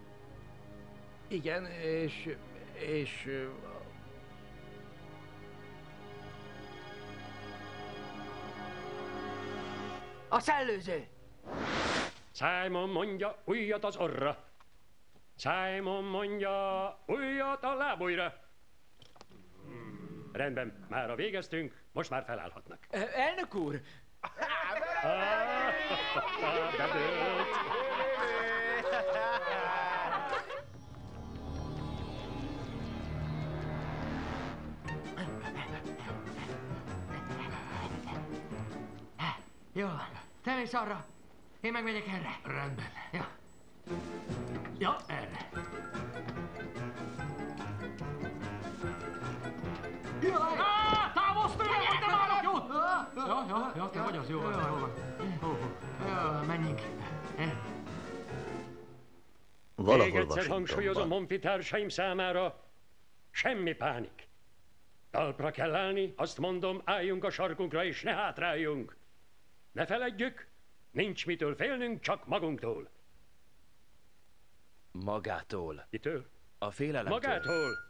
Igen, és... A szellőző! Simon mondja, ujjat az orra. Simon mondja, ujjat a lábujjra. Rendben, mára végeztünk, most már felállhatnak. Elnök úr! Bedőlt. Jó, te mész arra, én meg megyek erre. Rendben. Ja. Ja, erre. Jaj! Távozz tőle, hogy nem állok jót! Ja, te vagy az, jó van. Jó, menjünk. Valahol Még egyszer Washingtonban. hangsúlyozom honfitársaim számára, semmi pánik. Talpra kell állni, azt mondom, álljunk a sarkunkra és ne hátráljunk. Ne feledjük, nincs mitől félnünk, csak magunktól. Magától. Kitől? A félelemtől. Magától.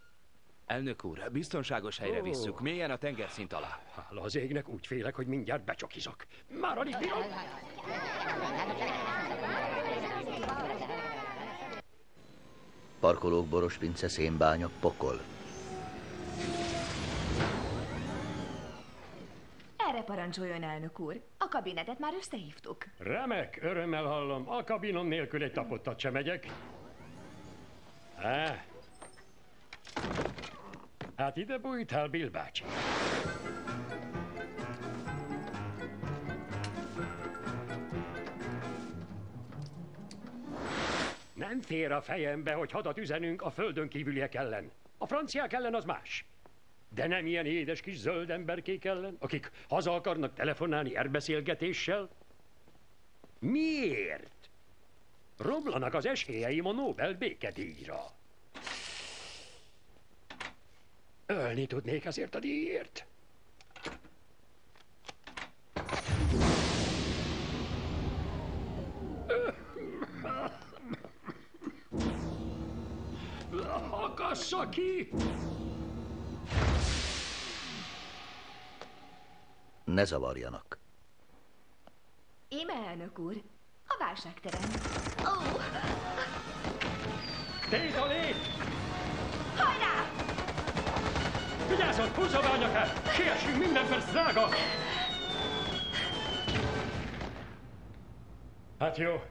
Elnök úr, biztonságos helyre visszük, mélyen a tengerszint alá. Hála az égnek, úgy félek, hogy mindjárt becsokizok. Már alig bírom. Parkolók, borospince, szénbánya, pokol. Erre parancsoljon, elnök úr. A kabinetet már összehívtuk. Remek, örömmel hallom. A kabinon nélkül egy tapottat sem megyek. Hát ide bújtál, Bill bácsi. Nem fér a fejembe, hogy hadat üzenünk a földön kívüliek ellen. A franciák ellen az más. De nem ilyen édes kis zöld emberkék ellen, akik haza akarnak telefonálni erbeszélgetéssel? Miért? Romlanak az esélyeim a Nobel békedíjra. Ölni tudnék ezért a díjért. Akassa ki! Ne zavarjanak. Íme, elnök úr, a válságterem. Oh. Tét a lét! Hajrá! Vigyázzon, húzza be a nyakát! Siessünk, minden perc drága! Hát jó,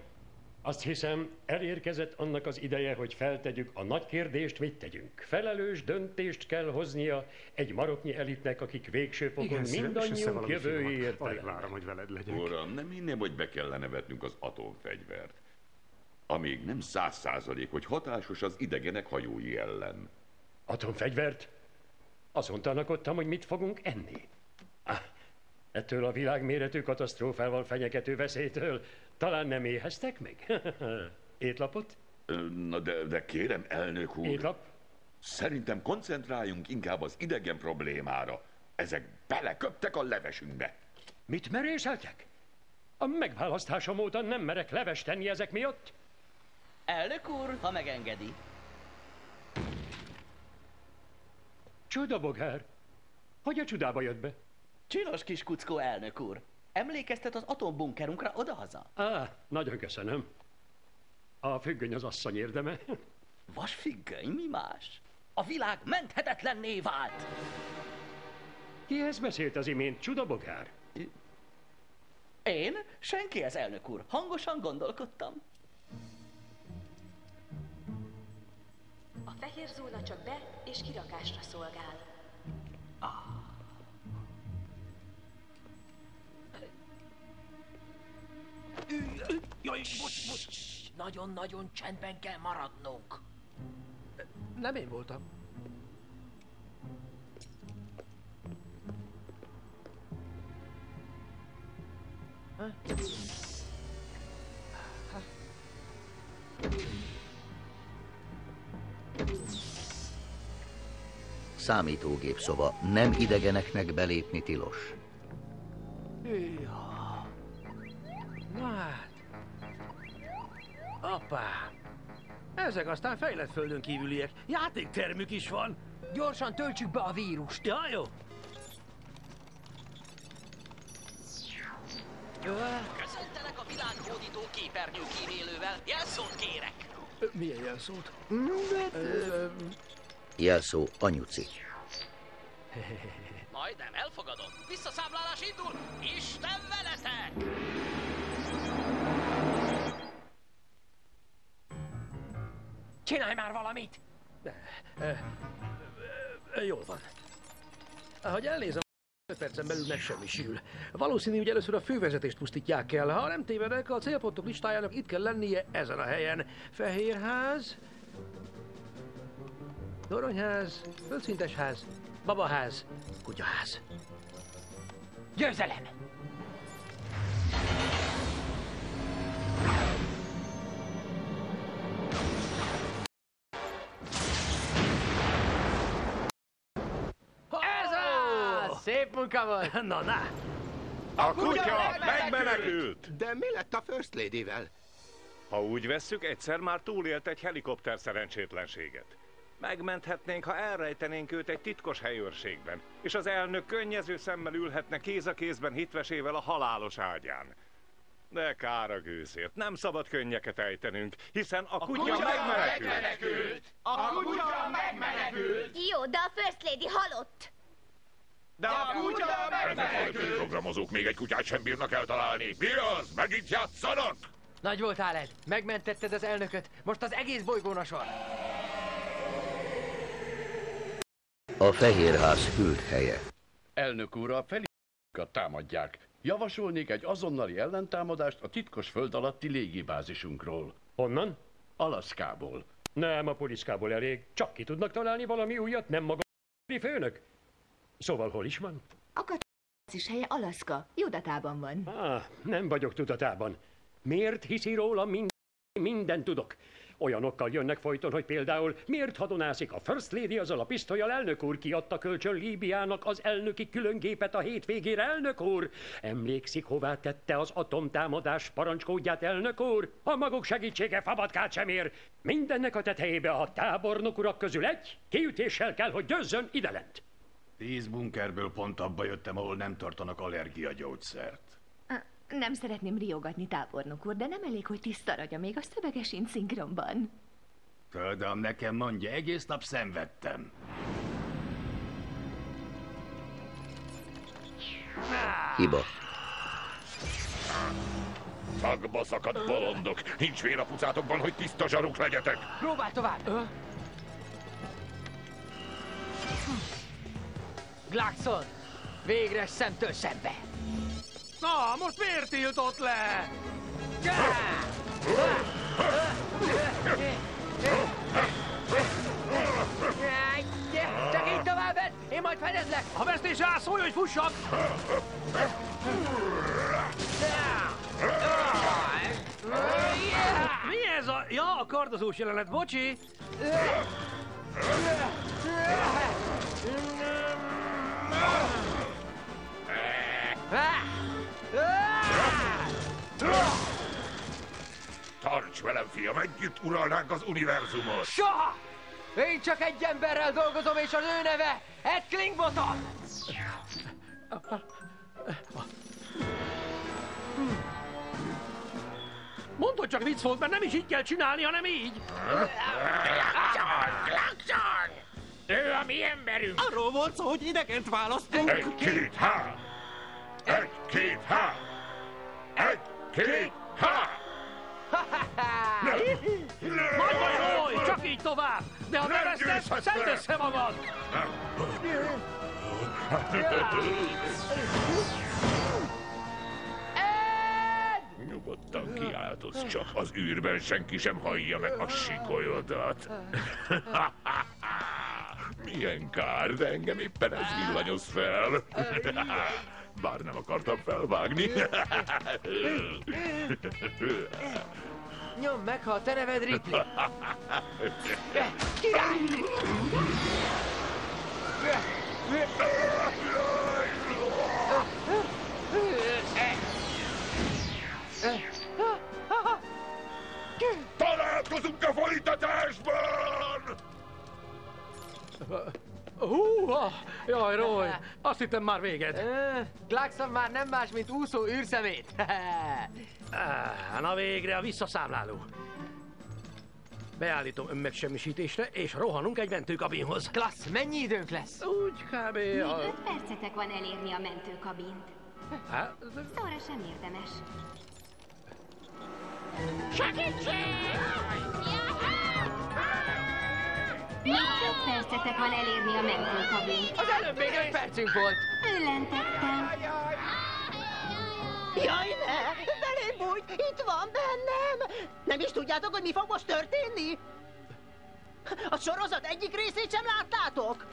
azt hiszem, elérkezett annak az ideje, hogy feltegyük a nagy kérdést, mit tegyünk. Felelős döntést kell hoznia egy maroknyi elitnek, akik végső fokon mindannyiunk jövőjéért felelnek. Várom, hogy veled legyek. Uram, nem hinném, hogy be kellene vetnünk az atomfegyvert. Amíg nem 100%, hogy hatásos az idegenek hajói ellen. Atomfegyvert? Azon tanakodtam, hogy mit fogunk enni. Ettől a világméretű katasztrófával fenyegető veszélytől talán nem éheztek meg? Étlapot? Na de kérem, elnök úr. Étlap? Szerintem koncentráljunk inkább az idegen problémára. Ezek beleköptek a levesünkbe. Mit merészeltek? A megválasztásom óta nem merek levest tenni ezek miatt? Elnök úr, ha megengedi. Csodabogár! Hogy a csodába jött be? Csinos kis kuckó, elnök úr. Emlékeztet az atombunkerunkra odahaza? Nagyon köszönöm. A függöny az asszony érdeme. Vasfüggöny, mi más? A világ menthetetlenné vált! Kihez beszélt az imént, csodabogár? Én? Senkihez, elnök úr. Hangosan gondolkodtam. A fehér zóna csak be- és kirakásra szolgál. Jaj, bocs. Nagyon-nagyon csendben kell maradnunk. Nem én voltam. Számítógép szoba. Nem idegeneknek belépni tilos. Ja. Na hát. Apám. Ezek aztán fejlett földön kívüliek. Játéktermük is van. Gyorsan töltsük be a vírust. Ja, jó. Köszöntelek a világhódító képernyő kímélővel. Jelszót kérek! Milyen jelszót? Jelszó anyuci. Majdnem, elfogadom. Visszaszámlálás indul! Isten veletek! Csinálj már valamit! Jól van. Ahogy elnézem, 5 percen belül megsemmisül. Valószínű, hogy először a fővezetést pusztítják el. Ha nem tévedek, a célpontok listájának itt kell lennie ezen a helyen. Fehérház, toronyház, földszintes babaház, kutyaház. Győzelem! Ez az! Szép munka volt! Na! A kutya megmenekült! De mi lett a First Lady-vel? Ha úgy vesszük, egyszer már túlélt egy helikopter szerencsétlenséget. Megmenthetnénk, ha elrejtenénk őt egy titkos helyőrségben, és az elnök könnyező szemmel ülhetne kéz a kézben hitvesével a halálos ágyán. De kár a gőzért, nem szabad könnyeket ejtenünk, hiszen a kutya megmenekült! A kutya megmenekült! Jó, de a First Lady halott. De a kutya Ezek a programozók még egy kutyát sem bírnak eltalálni. Mi az? Megint játszanak? Nagy voltál, Ed. Megmentetted az elnököt. Most az egész bolygón a sor. A Fehérház hűlt helye. Elnök úr, a feliratunkat támadják. Javasolnék egy azonnali ellentámadást a titkos föld alatti légibázisunkról. Honnan? Alaszkából. Nem, a poliszkából elég. Csak ki tudnak találni valami újat, nem maga a főnök. Szóval hol is van? A kacsás helye Alaszka. Judatában van. Nem vagyok tudatában. Miért hiszi róla mindent tudok? Olyanokkal jönnek folyton, hogy például miért hadonászik a First Lady azzal a pisztollyal, elnök úr, kiadta kölcsön Líbiának az elnöki különgépet a hétvégére, elnök úr? Emlékszik, hová tette az atomtámadás parancskódját, elnök úr? A maguk segítsége fabatkát sem ér. Mindennek a tetejébe a tábornok urak közül egy kiütéssel kell, hogy győzzön idelent. 10 bunkerből pont abba jöttem, ahol nem tartanak allergiagyógyszert. Nem szeretném riogatni, tábornok úr, de nem elég, hogy tiszta ragya még a szöveges szinkronban. Tudom, nekem mondja, egész nap szenvedtem. Hiba. Szagba szakadt bolondok! Nincs vér a pucátokban, hogy tiszta zsaruk legyetek! Próbálj tovább! Glaxon! Végre szemtől szembe! Na, most miért tiltott le? Csak így tovább, Ed! Én majd fedezlek! Ha vesztés rá, szólj, hogy fussak! Mi ez a... Ja, a kardozós jelenet, bocsi! Tarts velem, fiam, együtt uralnánk az univerzumot! Soha! Én csak egy emberrel dolgozom, és az ő neve Ed Klingbottom! Mondd, hogy csak vicc volt, mert nem is így kell csinálni, hanem így! Ő a mi emberünk! Arról volt szó, hogy idegent választunk! Egy, két, há! Egy, két, há! Egy, két, há! Majd vagy Roy, csak így tovább! De ha nem vesztesz, szedd össze magad! Nyugodtan kiáltozz csak, az űrben senki sem hallja meg a sikolyodat. Milyen kár, de engem éppen ez villanyoz fel. Bár nem akartam felvágni. Nyomd meg, ha a te neved Ripley! Király! Találkozunk a folytatásban! Húha! Jaj, Roy, azt hittem már véged. Glaxon már nem más, mint úszó űrszemét. Na végre a visszaszámláló. Beállítom önmegsemmisítésre, és rohanunk egy mentőkabinhoz. Klassz, mennyi időnk lesz? Úgy kb. Még 5 percetek van elérni a mentőkabint. Szóra sem érdemes. Segítség! Még 5 percetek van elérni a mentőkabint. Az előbb még 5 percünk volt. Üllentettem. Jaj, ne! Belém bújt! Itt van bennem! Nem is tudjátok, hogy mi fog most történni? A sorozat egyik részét sem láttátok?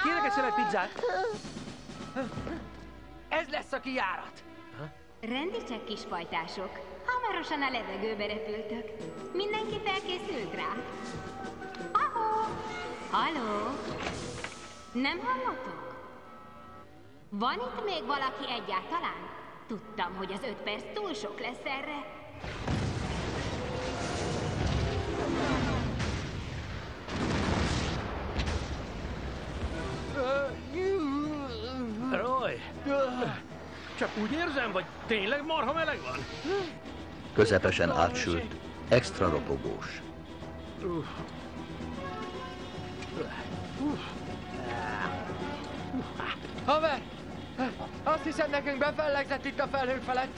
Kérek egy szelet pizzát? Ez lesz a kijárat. Rendicsek kispajtások. Hamarosan a levegőbe repültök. Mindenki felkészült rá. Ahó! Halló! Nem hallotok? Van itt még valaki egyáltalán? Tudtam, hogy az 5 perc túl sok lesz erre. Roy! Csak úgy érzem, vagy tényleg marha meleg van? Közepesen átsült, extra ropogós. Haver! Azt hiszem, nekünk befellegzett itt a felhők felett.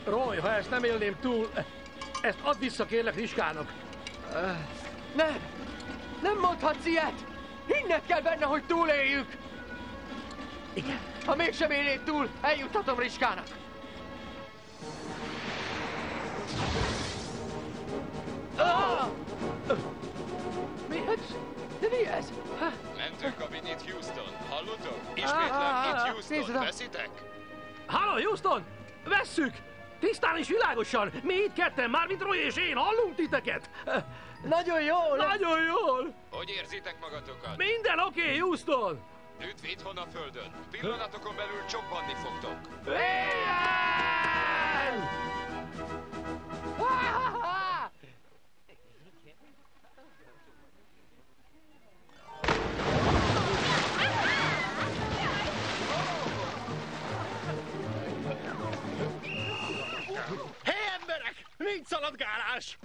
Roy, ha ezt nem élném túl, ezt add vissza kérlek Riskának. Nem! Nem mondhatsz ilyet! Hinned kell benne, hogy túléljük! Igen. Ha mégsem élnék túl, eljuttatom Riskának. De mi ez? Mentőkabin itt Houston. Hallottok? Ismétlem, itt Houston. Veszitek? Halló, Houston! Vesszük! Tisztán és világosan! Mi itt ketten, mármint Roy és én, hallunk titeket! Nagyon jól! Nagyon jól! Hogy érzitek magatokat? Minden oké, Houston! Üdv itthon a földön. Pillanatokon belül csobbanni fogtok. Hé, emberek! Nincs szaladgálás!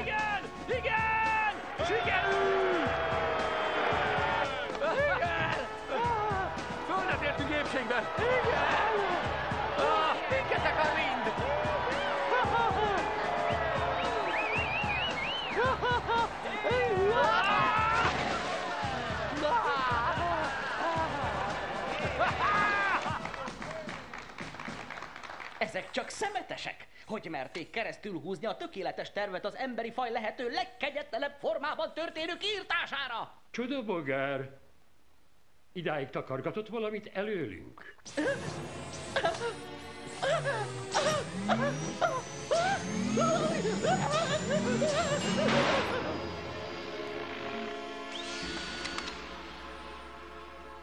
Igen! Igen! Sikerült! Igen! Földet értünk épségbe! Igen! Minket akar mind! Ezek csak szemetesek! Hogy merték keresztül húzni a tökéletes tervet az emberi faj lehető legkegyetlenebb formában történő kiirtására? Csodabogár! Idáig takargatott valamit előlünk.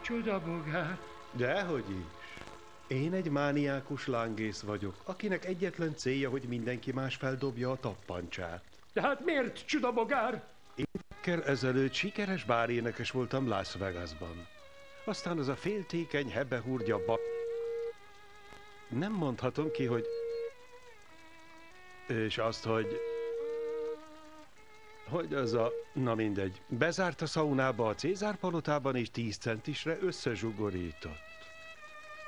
Csodabogár! Dehogy is. Én egy mániákus lángész vagyok, akinek egyetlen célja, hogy mindenki más feldobja a tappancsát. De hát miért, Csodabogár? Évekkel ezelőtt sikeres bárénekes voltam Las Vegasban. Aztán az a féltékeny hebehúrgya Nem mondhatom ki, hogy... És azt, hogy az a... Na mindegy. Bezárt a szaunába a Cézár palotában és 10 centisre összezsugorított.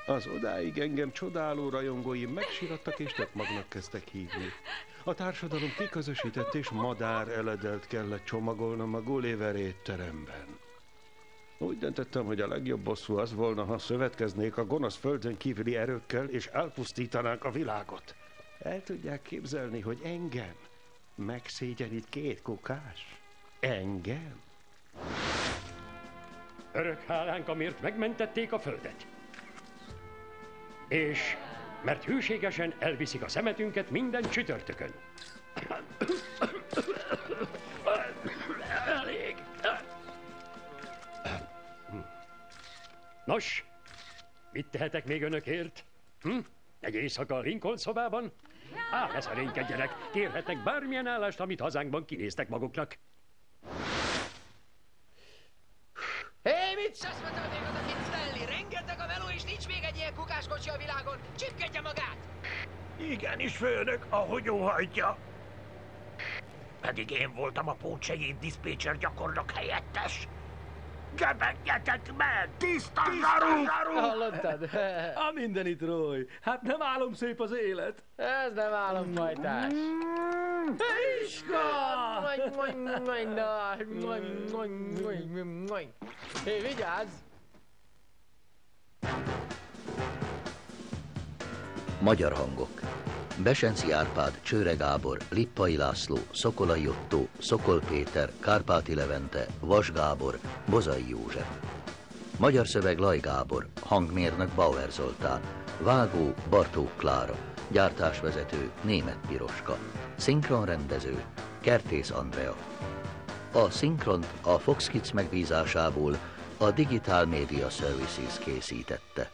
Az odáig engem csodáló rajongóim megsirattak és tök magnak kezdtek hívni. A társadalom kiközösített és madár eledelt kellett csomagolnom a Gulliver étteremben. Úgy döntöttem, hogy a legjobb bosszú az volna, ha szövetkeznék a gonosz földön kívüli erőkkel és elpusztítanánk a világot. El tudják képzelni, hogy engem megszégyenít 2 kukás? Engem? Örök hálánk, amért megmentették a földet. És mert hűségesen elviszik a szemetünket minden csütörtökön. Elég. Nos, mit tehetek még önökért? Egy éjszaka a Lincoln szobában? Ne szerénykedjenek, kérhetnek bármilyen állást, amit hazánkban kinéztek maguknak. Hé, mit szeszmetelnék az, akit Stelli? Rengeteg a meló, és nincs még egy ilyen kukáskocsi a világon. Csipkedje magát! Igenis, főnök, ahogy óhajtja. Pedig én voltam a pótsegéd diszpécser gyakornok helyettes. Gebegjetek meg! Tiszta zsaru! Hallottad? A mindenit, Roy. Hát nem álom szép az élet. Ez nem álompajtás. Iska! Hé, vigyázz! Magyar hangok. Besenci Árpád, Csőre Gábor, Lippai László, Szokolai Ottó, Szokol Péter, Kárpáti Levente, Vas Gábor, Bozai József. Magyar szöveg Laj Gábor, hangmérnök Bauer Zoltán, vágó Bartók Klára, gyártásvezető Németh Piroska, szinkronrendező Kertész Andrea. A szinkront a Fox Kids megbízásából a Digital Media Services készítette.